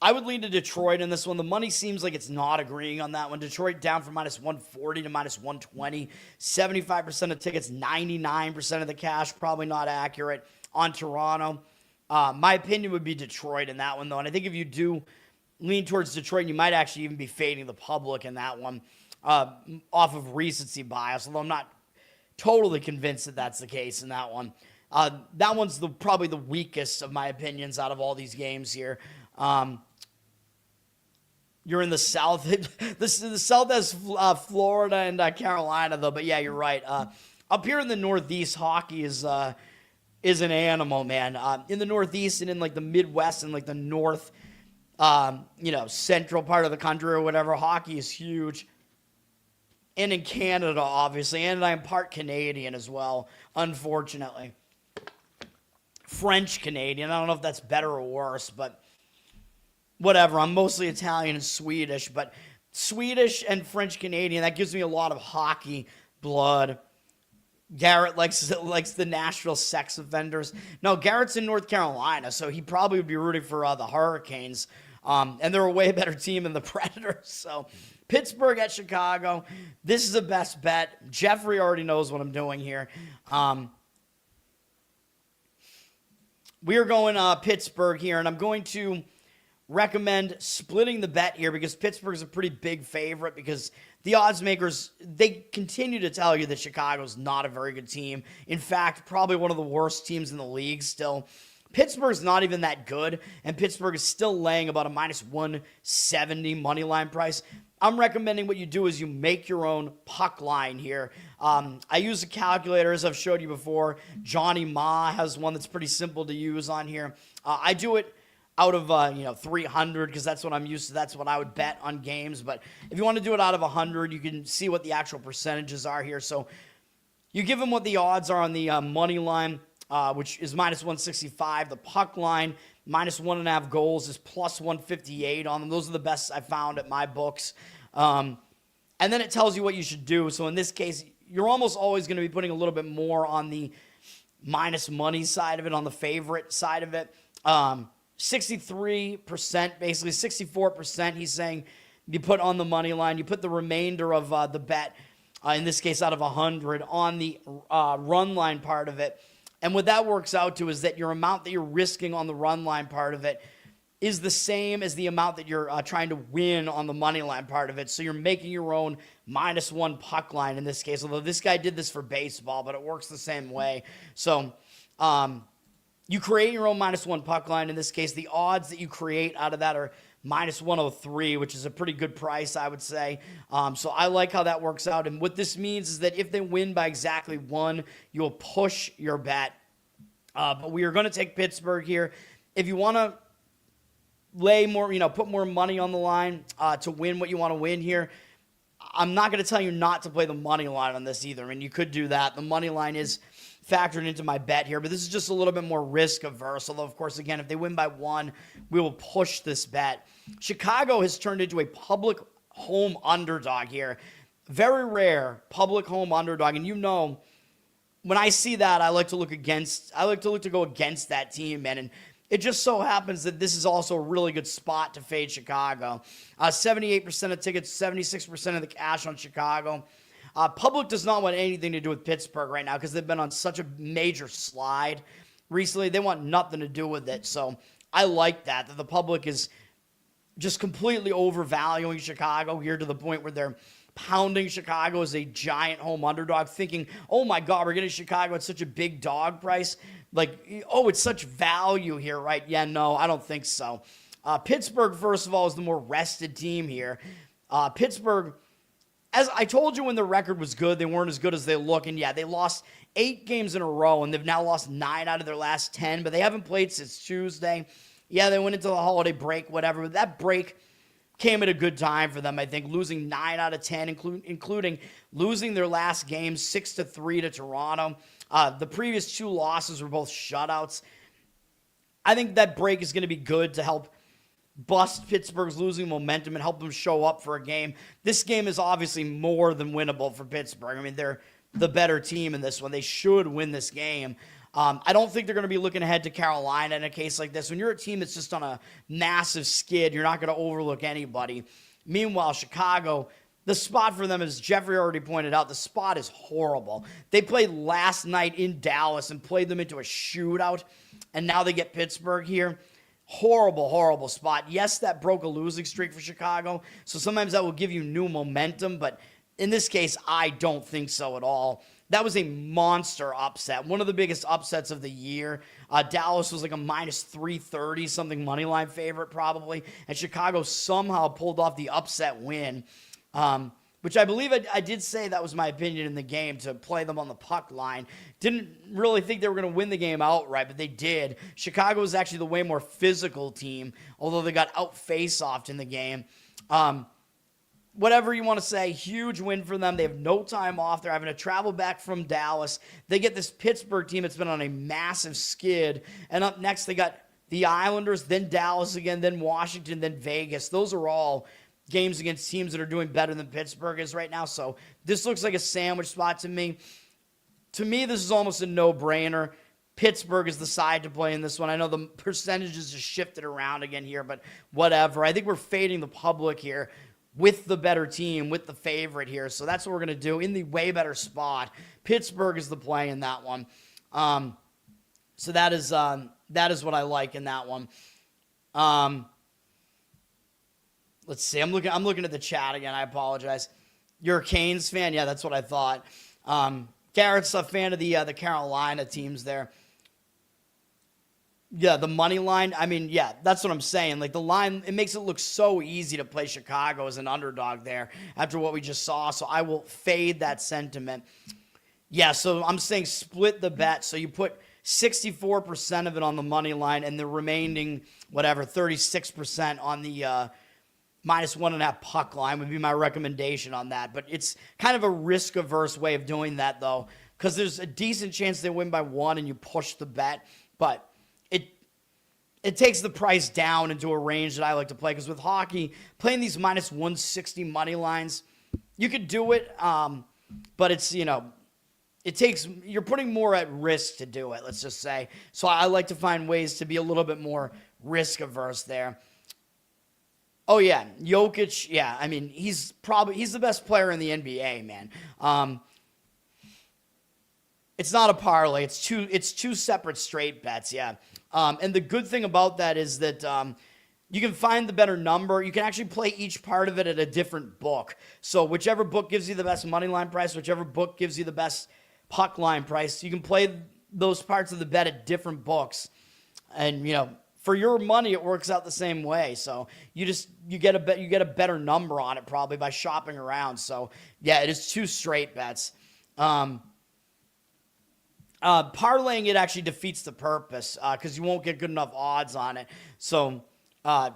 I would lean to Detroit in this one. The money seems like it's not agreeing on that one. Detroit down from -140 to -120. 75% of tickets, 99% of the cash. Probably not accurate on Toronto. My opinion would be Detroit in that one, though. And I think if you do lean towards Detroit, you might actually even be fading the public in that one off of recency bias, although I'm not totally convinced that that's the case in that one. That one's probably the weakest of my opinions out of all these games here. You're in the South. The South has Florida and Carolina, though. But, yeah, you're right. Up here in the Northeast, hockey is an animal, man. In the Northeast and in, like, the Midwest and, like, the North, central part of the country or whatever, hockey is huge. And in Canada, obviously. And I'm part Canadian as well, unfortunately. French Canadian. I don't know if that's better or worse, but whatever. I'm mostly Italian and Swedish, but Swedish and French Canadian, that gives me a lot of hockey blood. Garrett likes the Nashville sex offenders. No, Garrett's in North Carolina, so he probably would be rooting for the Hurricanes. And they're a way better team than the Predators. So Pittsburgh at Chicago. This is a best bet. Jeffrey already knows what I'm doing here. We are going Pittsburgh here, and I'm going to recommend splitting the bet here because Pittsburgh's a pretty big favorite because the odds makers, they continue to tell you that Chicago's not a very good team. In fact, probably one of the worst teams in the league still. Pittsburgh's not even that good, and Pittsburgh is still laying about a -170 money line price. I'm recommending what you do is you make your own puck line here. I use a calculator, as I've showed you before. Johnny Ma has one that's pretty simple to use on here. I do it out of 300 because that's what I'm used to. That's what I would bet on games. But if you want to do it out of 100, you can see what the actual percentages are here. So you give them what the odds are on the money line, which is -165. The puck line, -1.5 goals, is +158 on them. Those are the best I found at my books. And then it tells you what you should do. So in this case, you're almost always going to be putting a little bit more on the minus money side of it, on the favorite side of it. 63%, basically 64%, he's saying you put on the money line. You put the remainder of the bet, in this case out of 100, on the run line part of it. And what that works out to is that your amount that you're risking on the run line part of it is the same as the amount that you're trying to win on the money line part of it. So you're making your own -1 puck line in this case, although this guy did this for baseball, but it works the same way. So you create your own -1 puck line. In this case, the odds that you create out of that are -103, which is a pretty good price, I would say. So I like how that works out. And what this means is that if they win by exactly 1, you'll push your bet. But we are going to take Pittsburgh here. If you want to lay more, put more money on the line to win what you want to win here, I'm not going to tell you not to play the money line on this either. I mean, you could do that. The money line is factored into my bet here, but this is just a little bit more risk averse. Although, of course, again, if they win by 1, we will push this bet. Chicago has turned into a public home underdog here. Very rare public home underdog. And when I see that, I like to go against that team, man. And it just so happens that this is also a really good spot to fade Chicago. 78% of tickets, 76% of the cash on Chicago. Public does not want anything to do with Pittsburgh right now because they've been on such a major slide recently. They want nothing to do with it. So I like that the public is just completely overvaluing Chicago here to the point where they're pounding Chicago as a giant home underdog, thinking, oh my God, we're getting Chicago at such a big dog price. Like, oh, it's such value here, right? Yeah, no, I don't think so. Pittsburgh, first of all, is the more rested team here. Pittsburgh, as I told you when the record was good, they weren't as good as they look. And yeah, they lost 8 games in a row, and they've now lost 9 out of their last 10, but they haven't played since Tuesday. Yeah, they went into the holiday break, whatever, but that break came at a good time for them, I think, losing 9 out of 10, including losing their last game 6-3 to Toronto. The previous 2 losses were both shutouts. I think that break is going to be good to help bust Pittsburgh's losing momentum and help them show up for a game. This game is obviously more than winnable for Pittsburgh. I mean, they're the better team in this one. They should win this game. I don't think they're going to be looking ahead to Carolina in a case like this. When you're a team that's just on a massive skid, you're not going to overlook anybody. Meanwhile, Chicago, the spot for them, as Jeffrey already pointed out, the spot is horrible. They played last night in Dallas and played them into a shootout, and now they get Pittsburgh here. Horrible, horrible spot. Yes, that broke a losing streak for Chicago, so sometimes that will give you new momentum, but in this case, I don't think so at all. That was a monster upset, one of the biggest upsets of the year. Dallas was like a minus 330 something money line favorite probably, and Chicago somehow pulled off the upset win, which I believe I did say that was my opinion in the game, to play them on the puck line. Didn't really think they were going to win the game outright, but they did. Chicago was actually the way more physical team, although they got out-face-offed in the game. Whatever you want to say, huge win for them. They have no time off. They're having to travel back from Dallas. They get this Pittsburgh team that's been on a massive skid. And up next, they got the Islanders, then Dallas again, then Washington, then Vegas. Those are all games against teams that are doing better than Pittsburgh is right now. So this looks like a sandwich spot to me. To me, this is almost a no-brainer. Pittsburgh is the side to play in this one. I know the percentages just shifted around again here, but whatever. I think we're fading the public here with the better team, with the favorite here. So that's what we're going to do in the way better spot. Pittsburgh is the play in that one. So that is what I like in that one. Let's see. I'm looking at the chat again. I apologize. You're a Canes fan? Yeah, that's what I thought. Garrett's a fan of the Carolina teams there. Yeah, the money line. I mean, yeah, that's what I'm saying. Like the line, it makes it look so easy to play Chicago as an underdog there after what we just saw. So I will fade that sentiment. Yeah, so I'm saying split the bet. So you put 64% of it on the money line and the remaining, 36% on the -1.5 puck line would be my recommendation on that. But it's kind of a risk-averse way of doing that, though, because there's a decent chance they win by 1 and you push the bet. But it takes the price down into a range that I like to play, because with hockey, playing these -160 money lines, you could do it, but it's, you're putting more at risk to do it, let's just say. So I like to find ways to be a little bit more risk-averse there. Oh, yeah, Jokic, yeah, I mean, he's the best player in the NBA, man. It's not a parlay. It's two separate straight bets, yeah. And the good thing about that is that you can find the better number. You can actually play each part of it at a different book. So whichever book gives you the best money line price, whichever book gives you the best puck line price, you can play those parts of the bet at different books. And, for your money, it works out the same way. So you get a better number on it probably by shopping around. So yeah, it is two straight bets. Parlaying it actually defeats the purpose because you won't get good enough odds on it. So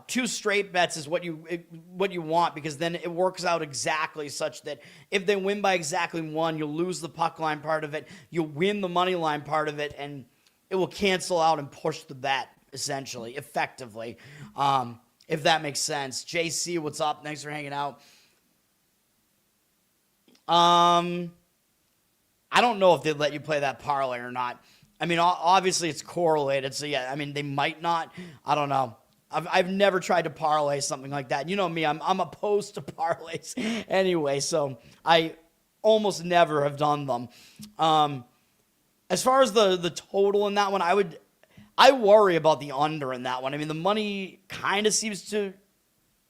two straight bets is what you want, because then it works out exactly such that if they win by exactly 1, you'll lose the puck line part of it, you'll win the money line part of it, and it will cancel out and push the bet essentially, effectively, if that makes sense. JC, what's up? Thanks for hanging out. I don't know if they'd let you play that parlay or not. I mean, obviously it's correlated. So yeah, I mean, they might not. I don't know. I've never tried to parlay something like that. You know me, I'm opposed to parlays anyway. So I almost never have done them. As far as the total in that one, I worry about the under in that one. I mean, the money kind of seems to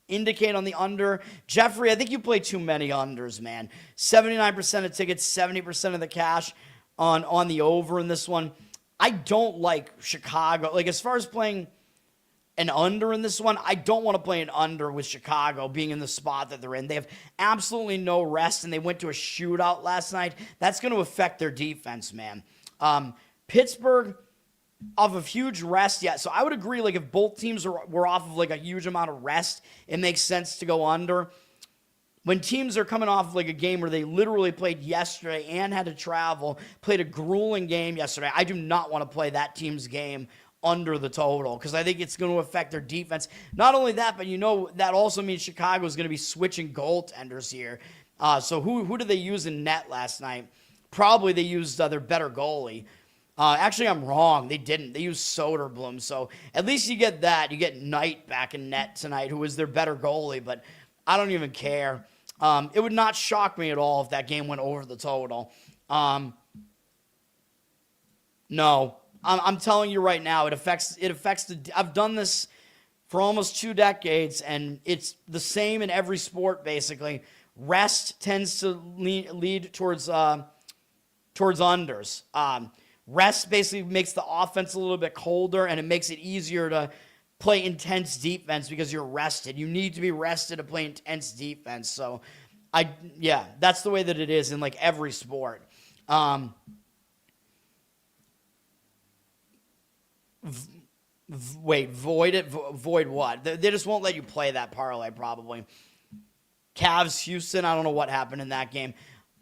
indicate on the under. Jeffrey, I think you play too many unders, man. 79% of tickets, 70% of the cash on the over in this one. I don't like Chicago. Like, as far as playing an under in this one, I don't want to play an under with Chicago being in the spot that they're in. They have absolutely no rest, and they went to a shootout last night. That's going to affect their defense, man. Pittsburgh, off of huge rest, yeah. So I would agree, like, if both teams were off of, like, a huge amount of rest, it makes sense to go under. When teams are coming off of, like, a game where they literally played yesterday and had to travel, played a grueling game yesterday, I do not want to play that team's game under the total because I think it's going to affect their defense. Not only that, but you know that also means Chicago is going to be switching goaltenders here. So who did they use in net last night? Probably they used their better goalie. Actually, I'm wrong. They didn't. They used Soderblom. So at least you get that. You get Knight back in net tonight, who is their better goalie, but I don't even care. It would not shock me at all if that game went over the total. No. I'm telling you right now, it affects I've done this for almost 2 decades, and it's the same in every sport, basically. Rest tends to lead towards unders. Rest basically makes the offense a little bit colder, and it makes it easier to play intense defense because you're rested. You need to be rested to play intense defense. So, that's the way that it is in, like, every sport. Void what? They just won't let you play that parlay, probably. Cavs, Houston, I don't know what happened in that game.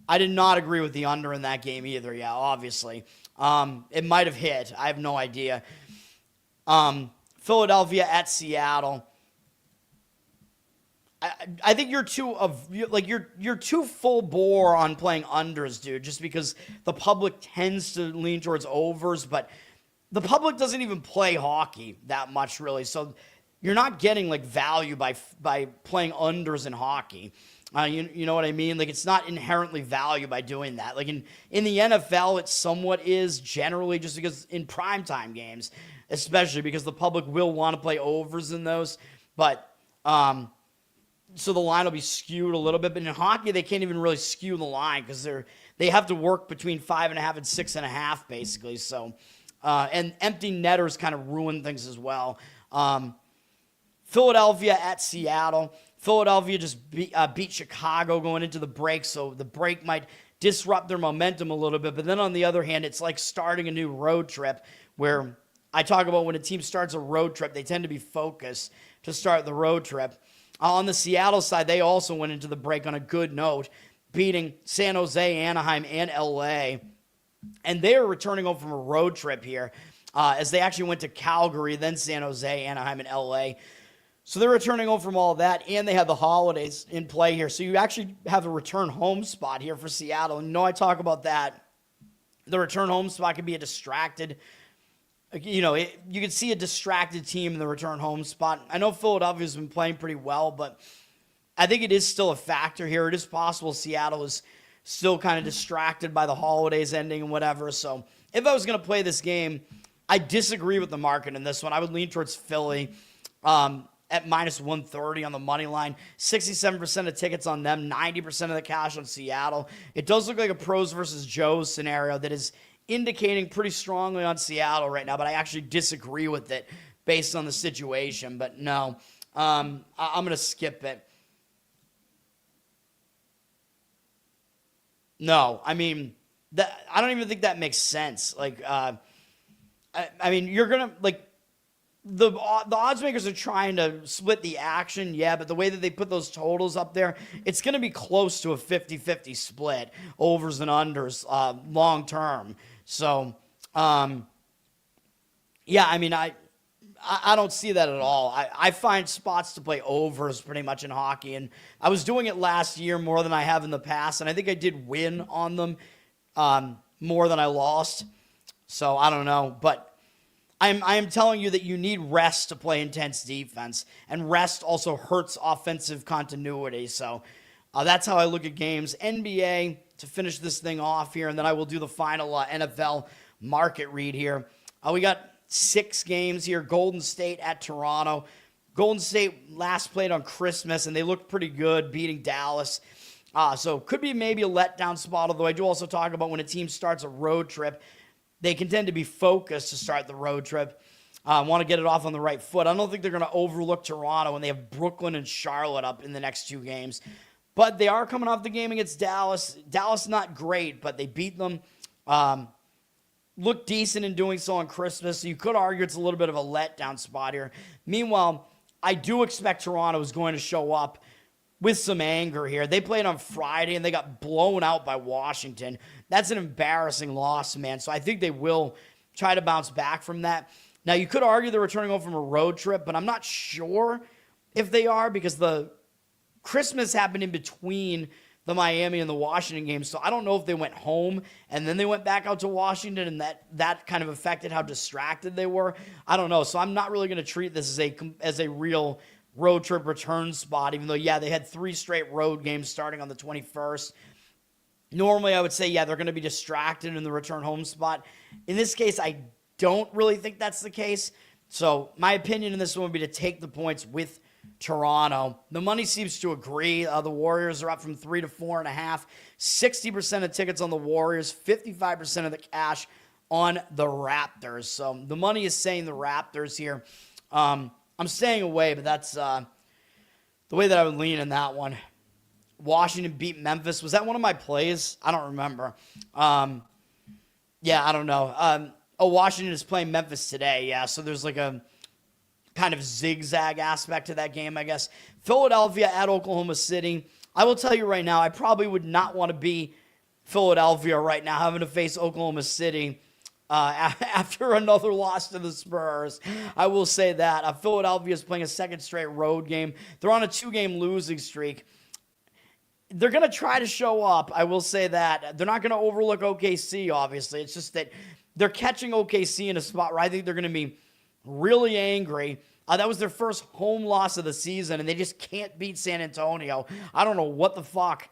I did not agree with the under in that game either, yeah, obviously. It might have hit. I have no idea. Philadelphia at Seattle. I think you're too full bore on playing unders, dude, just because the public tends to lean towards overs, but the public doesn't even play hockey that much, really. So you're not getting, like, value by playing unders in hockey. You know what I mean? Like, it's not inherently value by doing that. Like, in the NFL, it somewhat is generally, just because in primetime games, especially because the public will want to play overs in those. But so the line will be skewed a little bit. But in hockey, they can't even really skew the line because they have to work between 5.5 and 6.5, basically. So. And empty netters kind of ruin things as well. Philadelphia at Seattle. Philadelphia just beat Chicago going into the break, so the break might disrupt their momentum a little bit. But then on the other hand, it's like starting a new road trip where I talk about when a team starts a road trip, they tend to be focused to start the road trip. On the Seattle side, they also went into the break on a good note, beating San Jose, Anaheim, and LA. And they are returning home from a road trip here as they actually went to Calgary, then San Jose, Anaheim, and LA. So they're returning home from all that, and they have the holidays in play here. So you actually have a return home spot here for Seattle. And I talk about that. The return home spot can be a distracted, you can see a distracted team in the return home spot. I know Philadelphia's been playing pretty well, but I think it is still a factor here. It is possible Seattle is still kind of distracted by the holidays ending and whatever. So if I was going to play this game, I disagree with the market in this one. I would lean towards Philly at minus 130 on the money line. 67% of tickets on them, 90% of the cash on Seattle. It does look like a pros versus Joes scenario that is indicating pretty strongly on Seattle right now, but I actually disagree with it based on the situation. But no, I'm going to skip it. No, I mean, I don't even think that makes sense. Like, I mean, you're going to, like, the odds makers are trying to split the action, yeah, but the way that they put those totals up there, it's going to be close to a 50-50 split, overs and unders, long term. So, yeah, I mean, I don't see that at all. I find spots to play overs pretty much in hockey, and I was doing it last year more than I have in the past, and I think I did win on them more than I lost. So I don't know, but I am telling you that you need rest to play intense defense, and rest also hurts offensive continuity. So that's how I look at games. NBA to finish this thing off here, and then I will do the final NFL market read here. We got 6 games here. Golden State at Toronto. Golden State last played on Christmas, and they looked pretty good, beating Dallas. So could be maybe a letdown spot, although I do also talk about when a team starts a road trip, they can tend to be focused to start the road trip. Want to get it off on the right foot. I don't think they're going to overlook Toronto when they have Brooklyn and Charlotte up in the next 2 games. But they are coming off the game against Dallas. Dallas not great, but they beat them. Looked decent in doing so on Christmas. So you could argue it's a little bit of a letdown spot here. Meanwhile, I do expect Toronto is going to show up with some anger here. They played on Friday, and they got blown out by Washington. That's an embarrassing loss, man. So I think they will try to bounce back from that. Now, you could argue they're returning home from a road trip, but I'm not sure if they are because the Christmas happened in between the Miami and the Washington games. So I don't know if they went home and then they went back out to Washington and that kind of affected how distracted they were. I don't know. So I'm not really going to treat this as a real road trip return spot, even though, yeah, they had 3 straight road games starting on the 21st. Normally, I would say, yeah, they're going to be distracted in the return home spot. In this case, I don't really think that's the case. So my opinion in this one would be to take the points with Toronto. The money seems to agree. The Warriors are up from 3 to 4.5. 60% of tickets on the Warriors, 55% of the cash on the Raptors. So the money is saying the Raptors here. I'm staying away, but that's the way that I would lean in that one. Washington beat Memphis. Was that one of my plays? I don't remember. Yeah, I don't know. Washington is playing Memphis today. Yeah, so there's like a kind of zigzag aspect to that game, I guess. Philadelphia at Oklahoma City. I will tell you right now, I probably would not want to be Philadelphia right now, having to face Oklahoma City after another loss to the Spurs. I will say that. Philadelphia is playing a second straight road game. They're on a 2-game losing streak. They're going to try to show up. I will say that. They're not going to overlook OKC, obviously. It's just that they're catching OKC in a spot where I think they're going to be really angry. That was their first home loss of the season, and they just can't beat San Antonio. I don't know what the fuck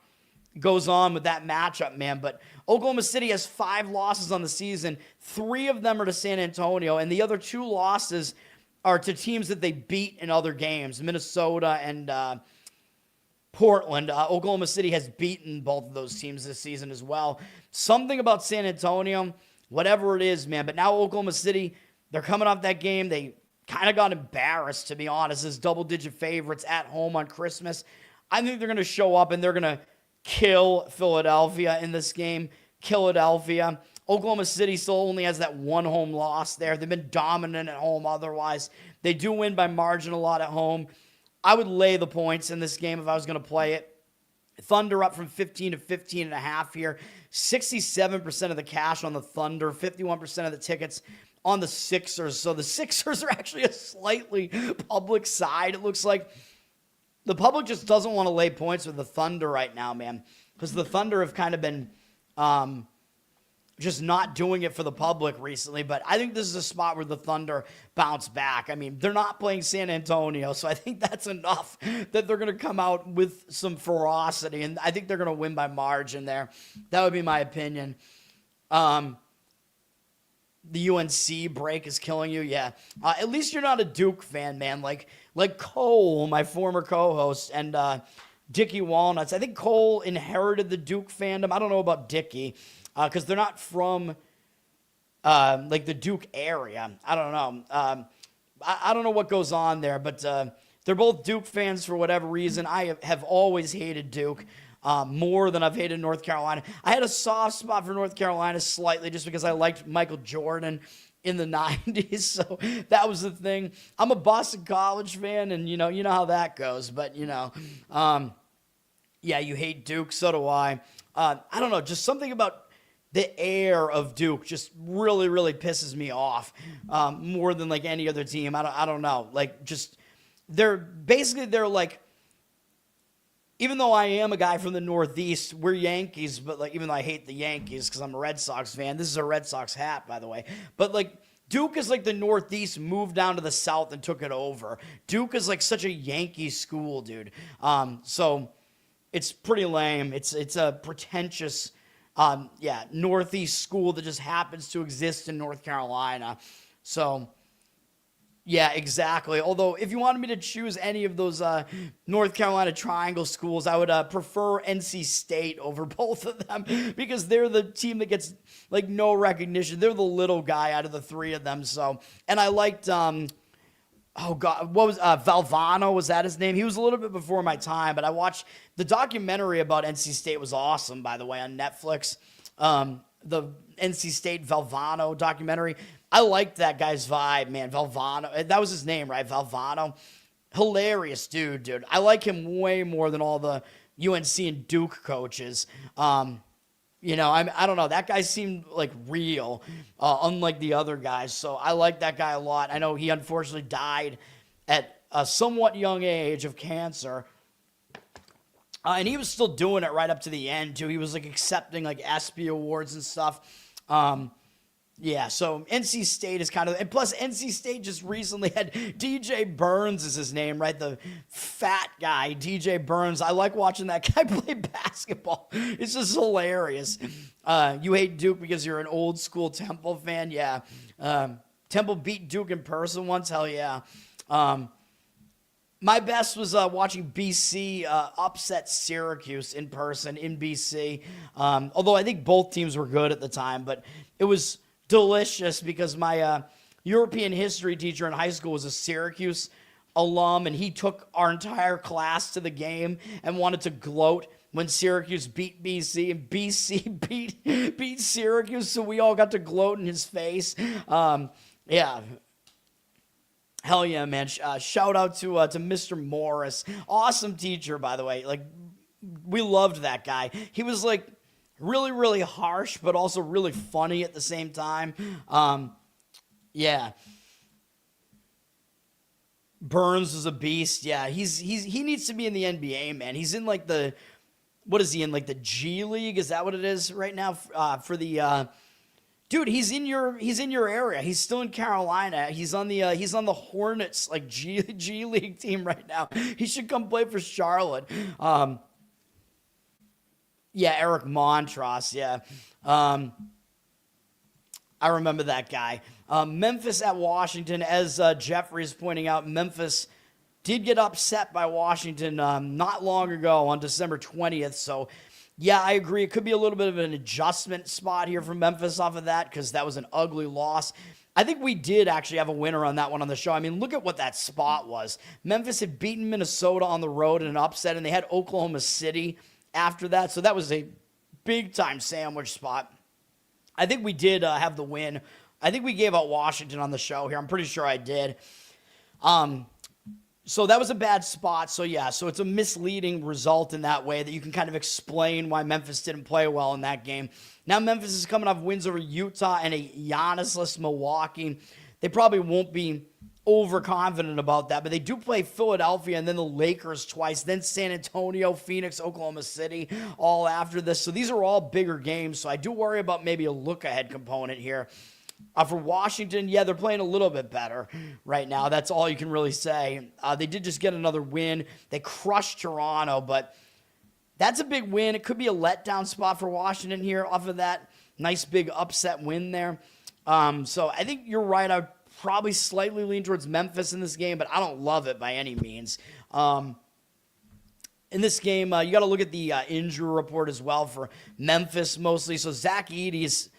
goes on with that matchup, man. But Oklahoma City has 5 losses on the season. 3 of them are to San Antonio, and the other 2 losses are to teams that they beat in other games, Minnesota and Portland. Oklahoma City has beaten both of those teams this season as well. Something about San Antonio, whatever it is, man. But now Oklahoma City, they're coming off that game. They kind of got embarrassed, to be honest, as double-digit favorites at home on Christmas. I think they're going to show up and they're going to kill Philadelphia in this game. Philadelphia. Oklahoma City still only has that 1 home loss there. They've been dominant at home otherwise. They do win by margin a lot at home. I would lay the points in this game if I was going to play it. Thunder up from 15 to 15.5 here. 67% of the cash on the Thunder, 51% of the tickets on the Sixers. So the Sixers are actually a slightly public side, it looks like. The public just doesn't want to lay points with the Thunder right now, man, because the Thunder have kind of been just not doing it for the public recently. But I think this is a spot where the Thunder bounce back. I mean, they're not playing San Antonio, so I think that's enough that they're going to come out with some ferocity, and I think they're going to win by margin there. That would be my opinion. The UNC break is killing you, yeah. At least you're not a Duke fan, man. Like Cole, my former co-host, and Dickie Walnuts. I think Cole inherited the Duke fandom. I don't know about Dickie, because they're not from like the Duke area. I don't know. I don't know what goes on there, but they're both Duke fans for whatever reason. I have always hated Duke. More than I've hated North Carolina. I had a soft spot for North Carolina slightly just because I liked Michael Jordan in the 90s, so that was the thing. I'm a Boston College fan, and you know how that goes, but yeah, you hate Duke, so do I. I don't know, just something about the air of Duke just really, really pisses me off more than like any other team. I don't know, like just they're like even though I am a guy from the Northeast, we're Yankees, but like even though I hate the Yankees because I'm a Red Sox fan, this is a Red Sox hat, by the way. But like Duke is like the Northeast moved down to the South and took it over. Duke is like such a Yankee school, dude. So it's pretty lame. It's a pretentious, Northeast school that just happens to exist in North Carolina. So. Yeah, exactly. Although, if you wanted me to choose any of those North Carolina Triangle schools, I would prefer NC State over both of them because they're the team that gets like no recognition. They're the little guy out of the three of them. So, and I liked, Valvano, was that his name? He was a little bit before my time, but I watched the documentary about NC State was awesome, by the way, on Netflix. The NC State Valvano documentary. I liked that guy's vibe, man. Valvano. That was his name, right? Valvano. Hilarious dude. I like him way more than all the UNC and Duke coaches. I don't know. That guy seemed like real, unlike the other guys. So I like that guy a lot. I know he unfortunately died at a somewhat young age of cancer. And he was still doing it right up to the end, too. He was like accepting like ESPY awards and stuff. So NC State is kind of, and plus NC State just recently had DJ Burns is his name, right? The fat guy, DJ Burns. I like watching that guy play basketball. It's just hilarious. You hate Duke because you're an old school Temple fan? Yeah. Temple beat Duke in person once? Hell yeah. My best was watching BC upset Syracuse in person in BC. Although I think both teams were good at the time, but it was delicious because my European history teacher in high school was a Syracuse alum, and he took our entire class to the game and wanted to gloat when Syracuse beat BC, and BC beat Syracuse, so we all got to gloat in his face. Hell yeah, man. Shout out to Mr. Morris. Awesome teacher, by the way. Like, we loved that guy. He was like really, really harsh, but also really funny at the same time. Burns is a beast. Yeah, he needs to be in the NBA, man. He's in like what is he in, like the G League? Is that what it is right now for the dude, he's in your area. He's still in Carolina. He's on the Hornets like G League team right now. He should come play for Charlotte. Eric Montross. Yeah. I remember that guy. Memphis at Washington, as Jeffrey is pointing out, Memphis did get upset by Washington not long ago on December 20th. So, yeah, I agree. It could be a little bit of an adjustment spot here for Memphis off of that because that was an ugly loss. I think we did actually have a winner on that one on the show. I mean, look at what that spot was. Memphis had beaten Minnesota on the road in an upset, and they had Oklahoma City after that. So that was a big-time sandwich spot. I think we did have the win. I think we gave out Washington on the show here. I'm pretty sure I did. So that was a bad spot. So it's a misleading result in that way that you can kind of explain why Memphis didn't play well in that game. Now Memphis is coming off wins over Utah and a Giannis-less Milwaukee. They probably won't be overconfident about that, but they do play Philadelphia and then the Lakers twice, then San Antonio, Phoenix, Oklahoma City, all after this. So these are all bigger games. So I do worry about maybe a look-ahead component here. For Washington, they're playing a little bit better right now. That's all you can really say. They did just get another win. They crushed Toronto, but that's a big win. It could be a letdown spot for Washington here off of that nice big upset win there. So I think you're right. I would probably slightly lean towards Memphis in this game, but I don't love it by any means. In this game, you got to look at the injury report as well for Memphis mostly. So Zach Edey's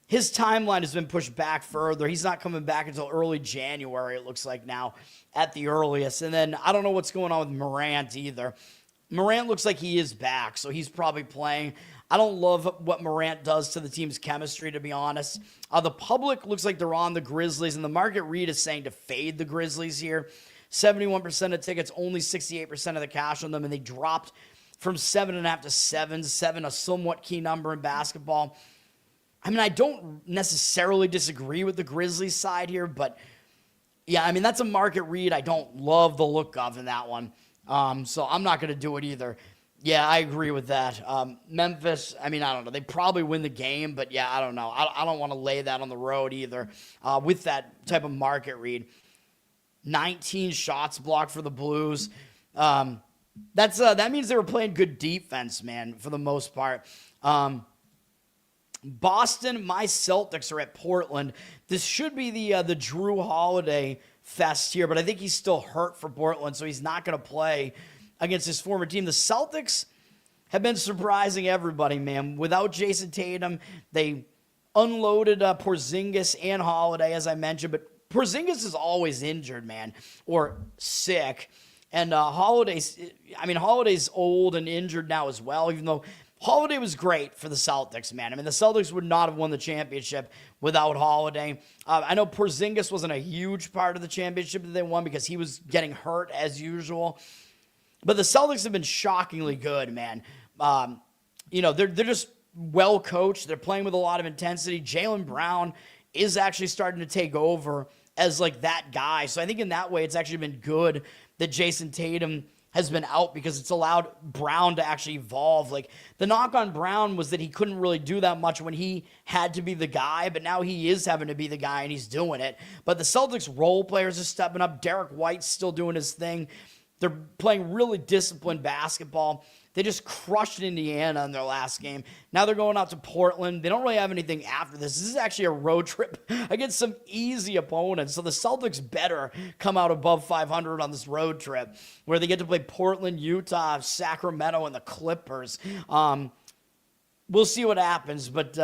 his timeline has been pushed back further. He's not coming back until early January, it looks like now, at the earliest. And then I don't know what's going on with Morant either. Morant looks like he is back, so he's probably playing. I don't love what Morant does to the team's chemistry, to be honest. The public looks like they're on the Grizzlies, and the market read is saying to fade the Grizzlies here. 71% of tickets, only 68% of the cash on them, and they dropped from 7.5 to 7. 7, a somewhat key number in basketball. I mean, I don't necessarily disagree with the Grizzlies side here, but yeah, I mean, that's a market read I don't love the look of in that one. So I'm not going to do it either. Yeah, I agree with that. Memphis, I mean, I don't know. They probably win the game, but yeah, I don't know. I don't want to lay that on the road either with that type of market read. 19 shots blocked for the Blues. That means they were playing good defense, man, for the most part. Boston, my Celtics are at Portland. This should be the Drew Holiday fest here, but I think he's still hurt for Portland, so he's not going to play against his former team. The Celtics have been surprising everybody, man. Without Jason Tatum, they unloaded Porzingis and Holiday, as I mentioned, but Porzingis is always injured, man, or sick. And Holiday's old and injured now as well, even though Holiday was great for the Celtics, man. I mean, the Celtics would not have won the championship without Holiday. I know Porzingis wasn't a huge part of the championship that they won because he was getting hurt as usual. But the Celtics have been shockingly good, man. They're just well coached. They're playing with a lot of intensity. Jaylen Brown is actually starting to take over as like that guy. So I think in that way, it's actually been good that Jason Tatum has been out because it's allowed Brown to actually evolve. Like the knock on Brown was that he couldn't really do that much when he had to be the guy, but now he is having to be the guy and he's doing it. But the Celtics role players are stepping up. Derek White's still doing his thing. They're playing really disciplined basketball. They just crushed Indiana in their last game. Now they're going out to Portland. They don't really have anything after this. This is actually a road trip against some easy opponents. So the Celtics better come out above 500 on this road trip where they get to play Portland, Utah, Sacramento, and the Clippers. We'll see what happens, but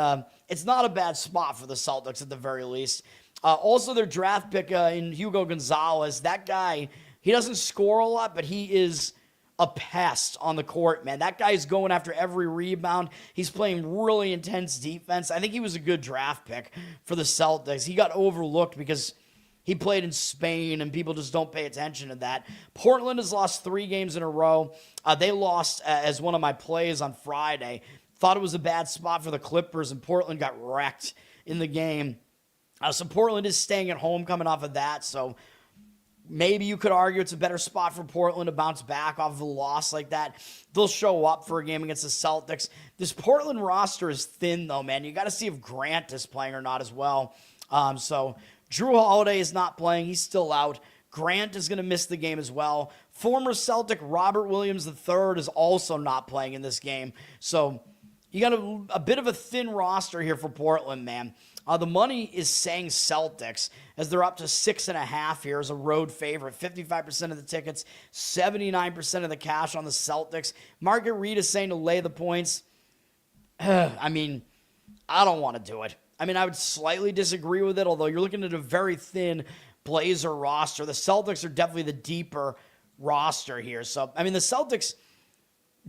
it's not a bad spot for the Celtics at the very least. Also, their draft pick in Hugo Gonzalez, that guy, he doesn't score a lot, but he is a pest on the court, man. That guy is going after every rebound. He's playing really intense defense. I think he was a good draft pick for the Celtics. He got overlooked because he played in Spain, and people just don't pay attention to that. Portland has lost 3 games in a row. They lost as one of my plays on Friday. Thought it was a bad spot for the Clippers, and Portland got wrecked in the game. So Portland is staying at home coming off of that, so maybe you could argue it's a better spot for Portland to bounce back off of a loss like that. They'll show up for a game against the Celtics. This Portland roster is thin, though, man. You got to see if Grant is playing or not as well. So Drew Holiday is not playing. He's still out. Grant is going to miss the game as well. Former Celtic Robert Williams III is also not playing in this game. So you got a bit of a thin roster here for Portland, man. The money is saying Celtics as they're up to 6.5 here as a road favorite. 55% of the tickets, 79% of the cash on the Celtics. Market Reed is saying to lay the points. I mean, I don't want to do it. I mean, I would slightly disagree with it, although you're looking at a very thin Blazer roster. The Celtics are definitely the deeper roster here. So, I mean, the Celtics,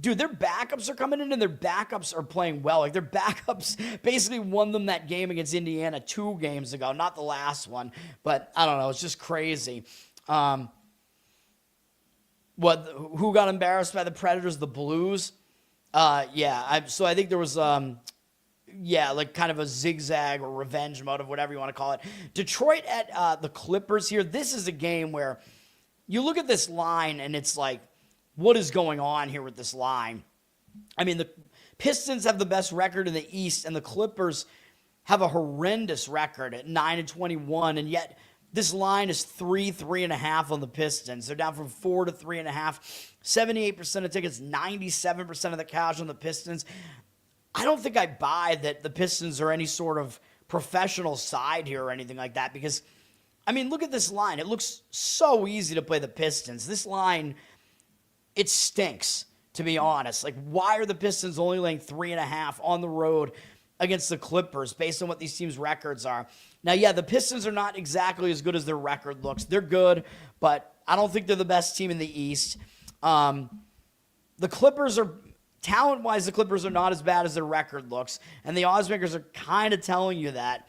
dude, their backups are coming in and their backups are playing well. Like, their backups basically won them that game against Indiana 2 games ago, not the last one. But I don't know. It's just crazy. Who got embarrassed by the Predators? The Blues? So I think there was, like kind of a zigzag or revenge motive, whatever you want to call it. Detroit at the Clippers here. This is a game where you look at this line and it's like, what is going on here with this line? I mean, the Pistons have the best record in the East, and the Clippers have a horrendous record at 9-21, and yet this line is 3.5 on the Pistons. They're down from 4 to 3.5. 78% of tickets, 97% of the cash on the Pistons. I don't think I buy that the Pistons are any sort of professional side here or anything like that because, I mean, look at this line. It looks so easy to play the Pistons. This line, it stinks, to be honest. Like, why are the Pistons only laying 3.5 on the road against the Clippers based on what these teams' records are? Now, yeah, the Pistons are not exactly as good as their record looks. They're good, but I don't think they're the best team in the East. The Clippers are, talent-wise, the Clippers are not as bad as their record looks, and the odds makers are kind of telling you that.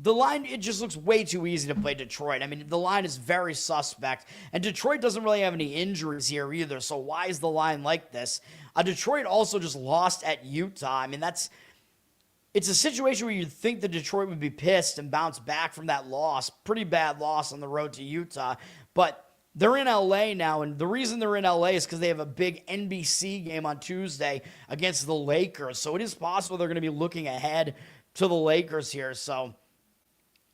The line, it just looks way too easy to play Detroit. I mean, the line is very suspect, and Detroit doesn't really have any injuries here either, so why is the line like this? Detroit also just lost at Utah. I mean, it's a situation where you'd think that Detroit would be pissed and bounce back from that loss. Pretty bad loss on the road to Utah, but they're in LA now, and the reason they're in LA is because they have a big NBC game on Tuesday against the Lakers. So it is possible they're going to be looking ahead to the Lakers here. So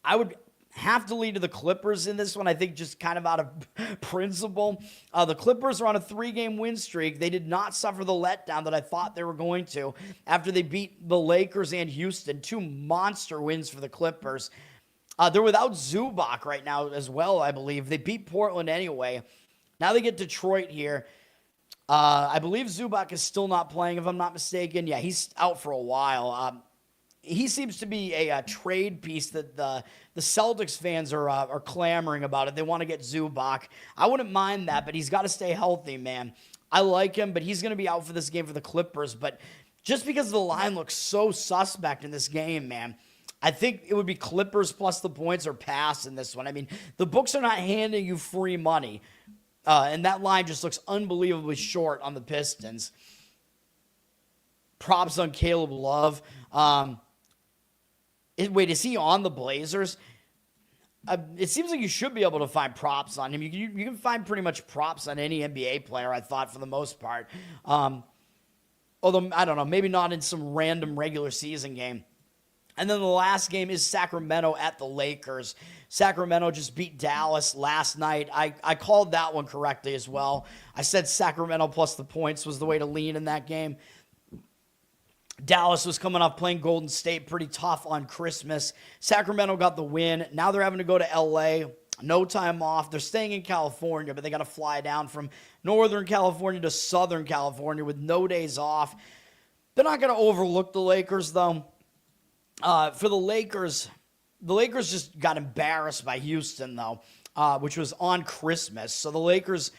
I would have to lead to the Clippers in this one, I think, just kind of out of principle. The Clippers are on a 3-game win streak. They did not suffer the letdown that I thought they were going to after they beat the Lakers and Houston. 2 monster wins for the Clippers. They're without Zubac right now as well, I believe. They beat Portland anyway. Now they get Detroit here. I believe Zubac is still not playing, if I'm not mistaken. Yeah, he's out for a while. He seems to be a trade piece that the Celtics fans are clamoring about it. They want to get Zubac. I wouldn't mind that, but he's got to stay healthy, man. I like him, but he's going to be out for this game for the Clippers. But just because the line looks so suspect in this game, man, I think it would be Clippers plus the points or pass in this one. I mean, the books are not handing you free money, and that line just looks unbelievably short on the Pistons. Props on Caleb Love. Wait, is he on the Blazers? It seems like you should be able to find props on him. You can find pretty much props on any NBA player, I thought, for the most part. Although, I don't know, maybe not in some random regular season game. And then the last game is Sacramento at the Lakers. Sacramento just beat Dallas last night. I called that one correctly as well. I said Sacramento plus the points was the way to lean in that game. Dallas was coming off playing Golden State pretty tough on Christmas. Sacramento got the win. Now they're having to go to LA. No time off. They're staying in California, but they got to fly down from Northern California to Southern California with no days off. They're not going to overlook the Lakers, though. For the Lakers just got embarrassed by Houston, though, which was on Christmas. So the Lakers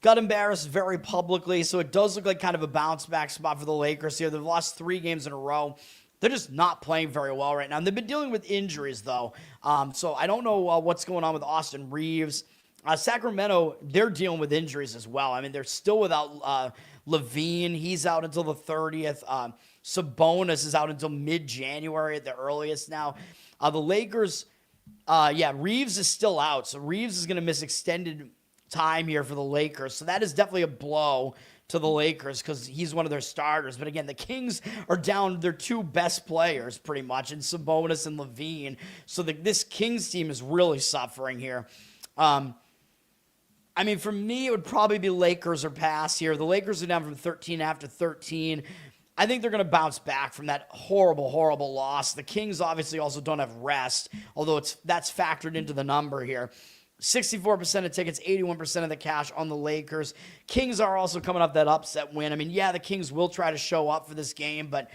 got embarrassed very publicly, so it does look like kind of a bounce-back spot for the Lakers here. They've lost 3 games in a row. They're just not playing very well right now. And they've been dealing with injuries, though. So I don't know what's going on with Austin Reeves. Sacramento, they're dealing with injuries as well. I mean, they're still without Levine. He's out until the 30th. Sabonis is out until mid-January at the earliest now. The Lakers, Reeves is still out. So Reeves is going to miss extended time here for the Lakers. So that is definitely a blow to the Lakers because he's one of their starters. But again, the Kings are down their 2 best players pretty much in Sabonis and Levine. So this Kings team is really suffering here. I mean, for me, it would probably be Lakers or pass here. The Lakers are down from 13 after 13. I think they're going to bounce back from that horrible, horrible loss. The Kings obviously also don't have rest, although that's factored into the number here. 64% of tickets, 81% of the cash on the Lakers. Kings are also coming off that upset win. I mean, yeah, the Kings will try to show up for this game, but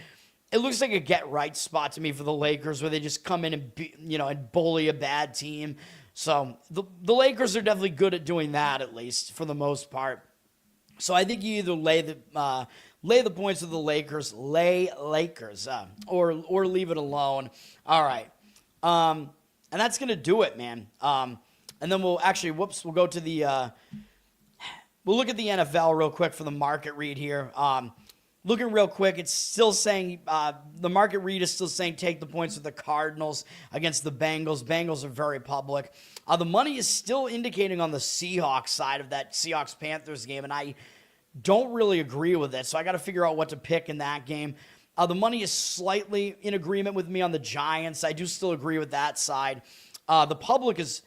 it looks like a get-right spot to me for the Lakers where they just come in and bully a bad team. So the Lakers are definitely good at doing that, at least, for the most part. So I think you either lay the points with the Lakers, or leave it alone. All right. And that's going to do it, man. And then we'll go to the we'll look at the NFL real quick for the market read here. Looking real quick, it's still saying, the market read is still saying take the points with the Cardinals against the Bengals. Bengals are very public. The money is still indicating on the Seahawks side of that Seahawks-Panthers game, and I don't really agree with it, so I got to figure out what to pick in that game. The money is slightly in agreement with me on the Giants. I do still agree with that side. The public is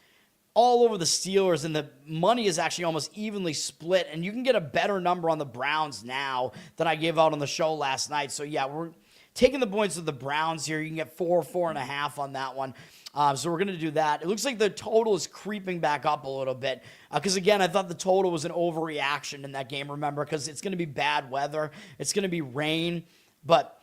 all over the Steelers, and the money is actually almost evenly split, and you can get a better number on the Browns now than I gave out on the show last night. So, yeah, we're taking the points of the Browns here. You can get 4.5 on that one. So we're going to do that. It looks like the total is creeping back up a little bit because, again, I thought the total was an overreaction in that game, remember, because it's going to be bad weather. It's going to be rain. But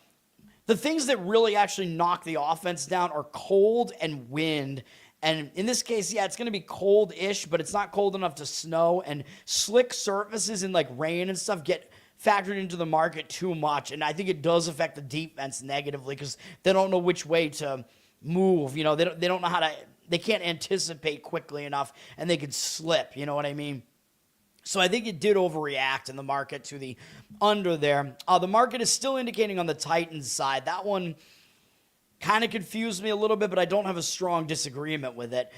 the things that really actually knock the offense down are cold and wind. And in this case, yeah, it's going to be cold-ish, but it's not cold enough to snow. And slick surfaces and, like, rain and stuff get factored into the market too much. And I think it does affect the defense negatively because they don't know which way to move. You know, they don't know how to – they can't anticipate quickly enough, and they could slip. You know what I mean? So I think it did overreact in the market to the under there. The market is still indicating on the Titans side. That one – kind of confused me a little bit, but I don't have a strong disagreement with it.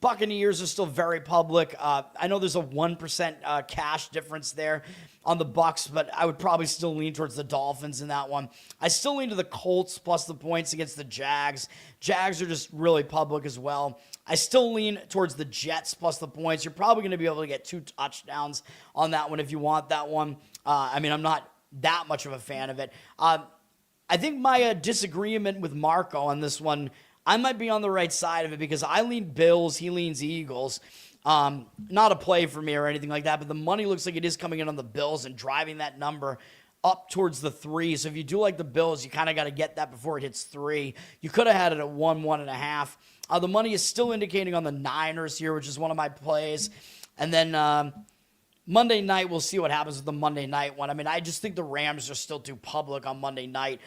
Buccaneers are still very public. I know there's a 1% cash difference there on the Bucs, but I would probably still lean towards the Dolphins in that one. I still lean to the Colts plus the points against the Jags. Jags are just really public as well. I still lean towards the Jets plus the points. You're probably going to be able to get 2 touchdowns on that one if you want that one. I'm not that much of a fan of it. I think my disagreement with Marco on this one, I might be on the right side of it because I lean Bills, he leans Eagles. Not a play for me or anything like that, but the money looks like it is coming in on the Bills and driving that number up towards the 3. So if you do like the Bills, you kind of got to get that before it hits 3. You could have had it at 1.5. The money is still indicating on the Niners here, which is one of my plays. And then Monday night, we'll see what happens with the Monday night one. I just think the Rams are still too public on Monday night.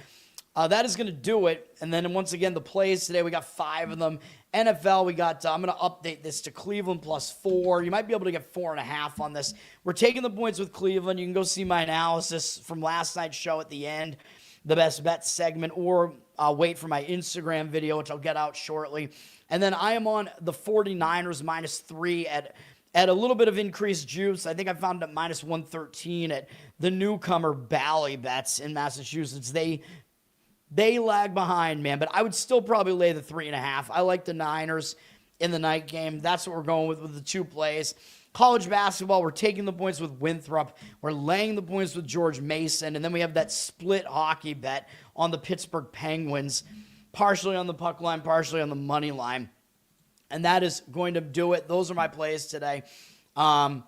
That is going to do it. And then once again, the plays today, we got 5 of them. NFL, we got, I'm going to update this to Cleveland plus 4. You might be able to get 4.5 on this. We're taking the points with Cleveland. You can go see my analysis from last night's show at the end, the best bet segment, or wait for my Instagram video, which I'll get out shortly. And then I am on the 49ers minus 3 at a little bit of increased juice. I think I found it at minus 113 at the newcomer Bally Bets in Massachusetts. They lag behind, man, but I would still probably lay the 3.5. I like the Niners in the night game. That's what we're going with the 2 plays. College basketball, we're taking the points with Winthrop. We're laying the points with George Mason. And then we have that split hockey bet on the Pittsburgh Penguins, partially on the puck line, partially on the money line. And that is going to do it. Those are my plays today. You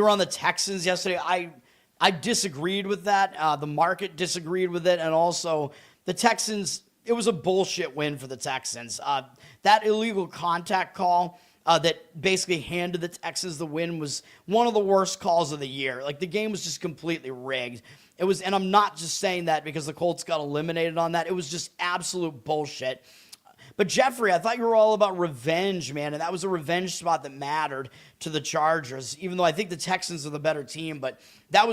were on the Texans yesterday. I disagreed with that. The market disagreed with it. And also, the Texans, it was a bullshit win for the Texans. That illegal contact call that basically handed the Texans the win was one of the worst calls of the year. Like, the game was just completely rigged. It was, and I'm not just saying that because the Colts got eliminated on that. It was just absolute bullshit. But Jeffrey, I thought you were all about revenge, man, and that was a revenge spot that mattered to the Chargers, even though I think the Texans are the better team, but that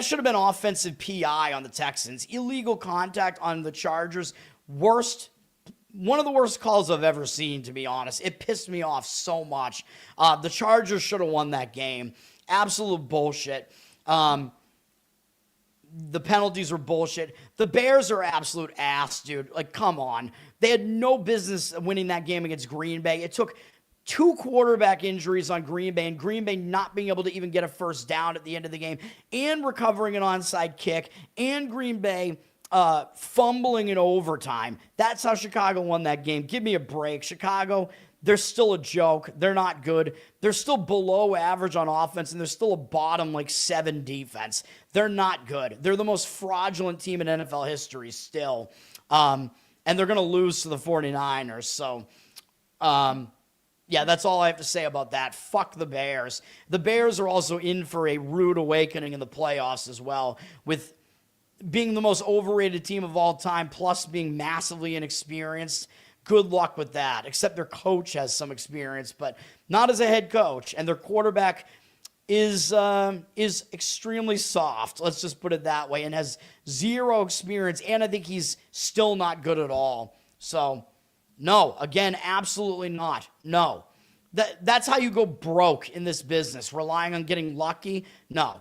should have been offensive PI on the Texans. Illegal contact on the Chargers, one of the worst calls I've ever seen, to be honest. It pissed me off so much. The Chargers should have won that game. Absolute bullshit. The penalties were bullshit. The Bears are absolute ass, dude. Like, come on. They had no business winning that game against Green Bay. It took 2 quarterback injuries on Green Bay, and Green Bay not being able to even get a first down at the end of the game, and recovering an onside kick, and Green Bay fumbling in overtime. That's how Chicago won that game. Give me a break. Chicago, they're still a joke. They're not good. They're still below average on offense, and they're still a bottom, 7 defense. They're not good. They're the most fraudulent team in NFL history still. And they're going to lose to the 49ers. So, yeah, that's all I have to say about that. Fuck the Bears. The Bears are also in for a rude awakening in the playoffs as well, with being the most overrated team of all time, plus being massively inexperienced. Good luck with that, except their coach has some experience, but not as a head coach. And their quarterback is extremely soft, let's just put it that way, and has 0 experience, and I think he's still not good at all. So, no, again, absolutely not. No. That's how you go broke in this business, relying on getting lucky. No.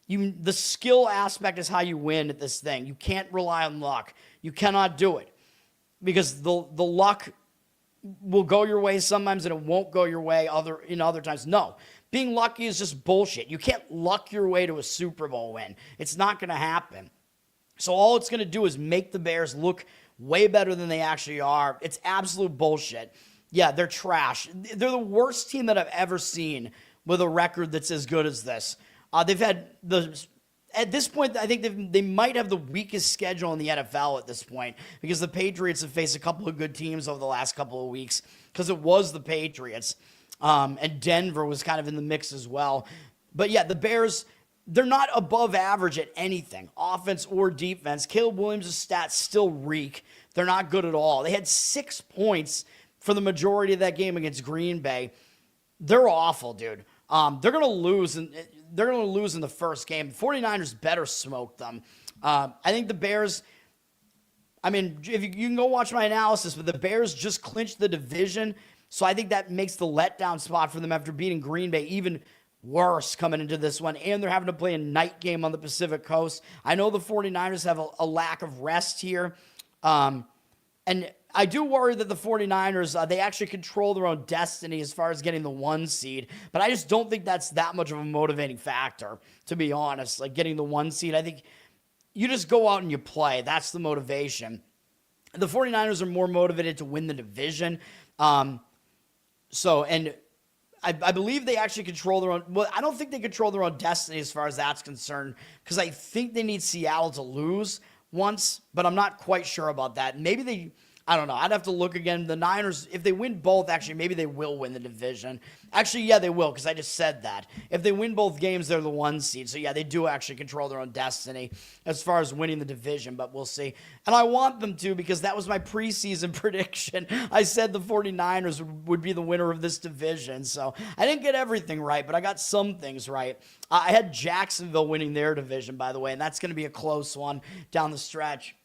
The skill aspect is how you win at this thing. You can't rely on luck. You cannot do it. Because the luck will go your way sometimes and it won't go your way other times. No. Being lucky is just bullshit. You can't luck your way to a Super Bowl win. It's not going to happen. So all it's going to do is make the Bears look way better than they actually are. It's absolute bullshit. Yeah, they're trash. They're the worst team that I've ever seen with a record that's as good as this. They've had at this point, I think they might have the weakest schedule in the NFL at this point, because the Patriots have faced a couple of good teams over the last couple of weeks, because it was the Patriots. And Denver was kind of in the mix as well. But yeah, the Bears, they're not above average at anything, offense or defense. Caleb Williams' stats still reek. They're not good at all. They had 6 points for the majority of that game against Green Bay. They're awful, dude. They're going to lose, and they're going to lose in the first game. The 49ers better smoke them. I think the Bears, if you can go watch my analysis, but the Bears just clinched the division So I think that makes the letdown spot for them after beating Green Bay even worse coming into this one. And they're having to play a night game on the Pacific Coast. I know the 49ers have a lack of rest here. And I do worry that the 49ers, they actually control their own destiny as far as getting the 1 seed. But I just don't think that's that much of a motivating factor, to be honest. Like getting the 1 seed, I think you just go out and you play. That's the motivation. The 49ers are more motivated to win the division. I believe they actually control their own. Well, I don't think they control their own destiny as far as that's concerned, because I think they need Seattle to lose once, but I'm not quite sure about that. Maybe I don't know. I'd have to look again. The Niners, if they win both, actually, maybe they will win the division. Actually, yeah, they will, because I just said that. If they win both games, they're the 1 seed. So, yeah, they do actually control their own destiny as far as winning the division, but we'll see. And I want them to, because that was my preseason prediction. I said the 49ers would be the winner of this division. So, I didn't get everything right, but I got some things right. I had Jacksonville winning their division, by the way, and that's going to be a close one down the stretch.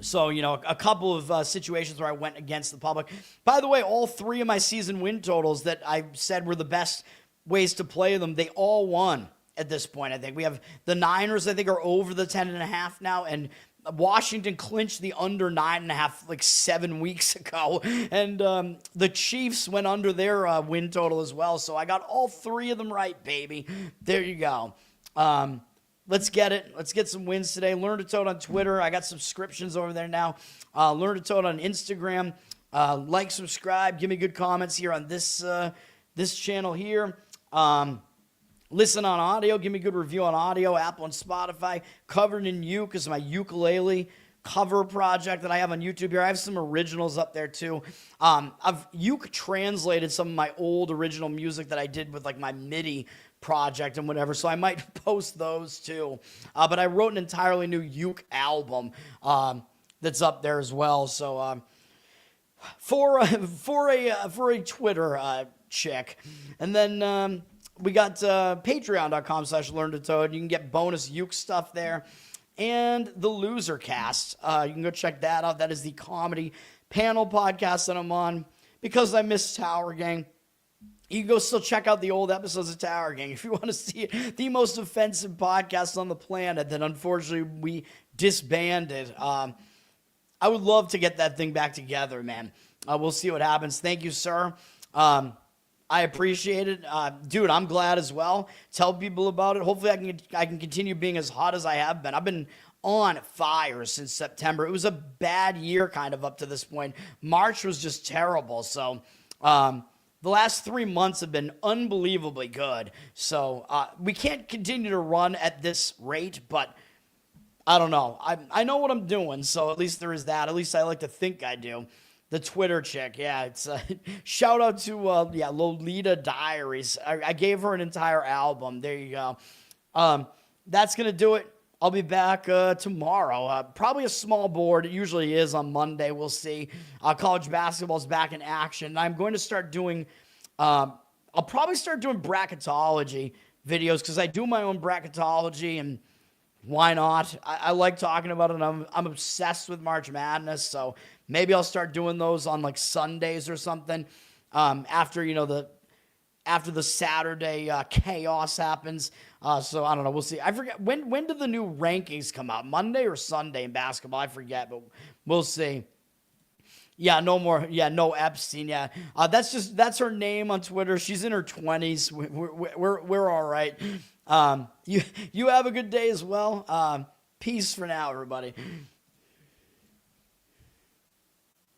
So, a couple of situations where I went against the public. By the way, all 3 of my season win totals that I said were the best ways to play them, they all won at this point, I think. We have the Niners, I think, are over the 10.5 now, and Washington clinched the under 9.5 like 7 weeks ago. And the Chiefs went under their win total as well. So I got all 3 of them right, baby. There you go. Let's get it. Let's get some wins today. Learn to Toad on Twitter. I got subscriptions over there now. Learn to Toad on Instagram. Like, subscribe. Give me good comments here on this channel here. Listen on audio. Give me a good review on audio. Apple and Spotify. Covered in Uke is my ukulele cover project that I have on YouTube here. I have some originals up there too. I've Uke translated some of my old original music that I did with like my MIDI project and whatever, so I might post those too. But I wrote an entirely new Uke album that's up there as well. So for a Twitter chick, and then we got patreon.com/learntotode. You can get bonus Uke stuff there, and the Loser Cast. You can go check that out. That is the comedy panel podcast that I'm on because I miss Tower Gang. You can go still check out the old episodes of Tower Gang if you want to see the most offensive podcast on the planet that unfortunately we disbanded. I would love to get that thing back together, man. We'll see what happens. Thank you, sir. I appreciate it. Dude, I'm glad as well. Tell people about it. Hopefully I can continue being as hot as I have been. I've been on fire since September. It was a bad year kind of up to this point. March was just terrible. So, the last 3 months have been unbelievably good. So we can't continue to run at this rate, but I don't know. I know what I'm doing, so at least there is that. At least I like to think I do. The Twitter chick, yeah. It's shout out to Lolita Diaries. I gave her an entire album. There you go. That's gonna do it. I'll be back tomorrow. Probably a small board. It usually is on Monday. We'll see. College basketball is back in action. I'm going to start doing, I'll probably start doing bracketology videos because I do my own bracketology, and why not? I like talking about it. I'm obsessed with March Madness, so maybe I'll start doing those on like Sundays or something after the Saturday chaos happens. So I don't know. We'll see. I forget when did the new rankings come out? Monday or Sunday in basketball? I forget, but we'll see. Yeah, no more. Yeah, no Epstein. Yeah, that's her name on Twitter. She's in her 20s. We're all right. You have a good day as well. Peace for now, everybody.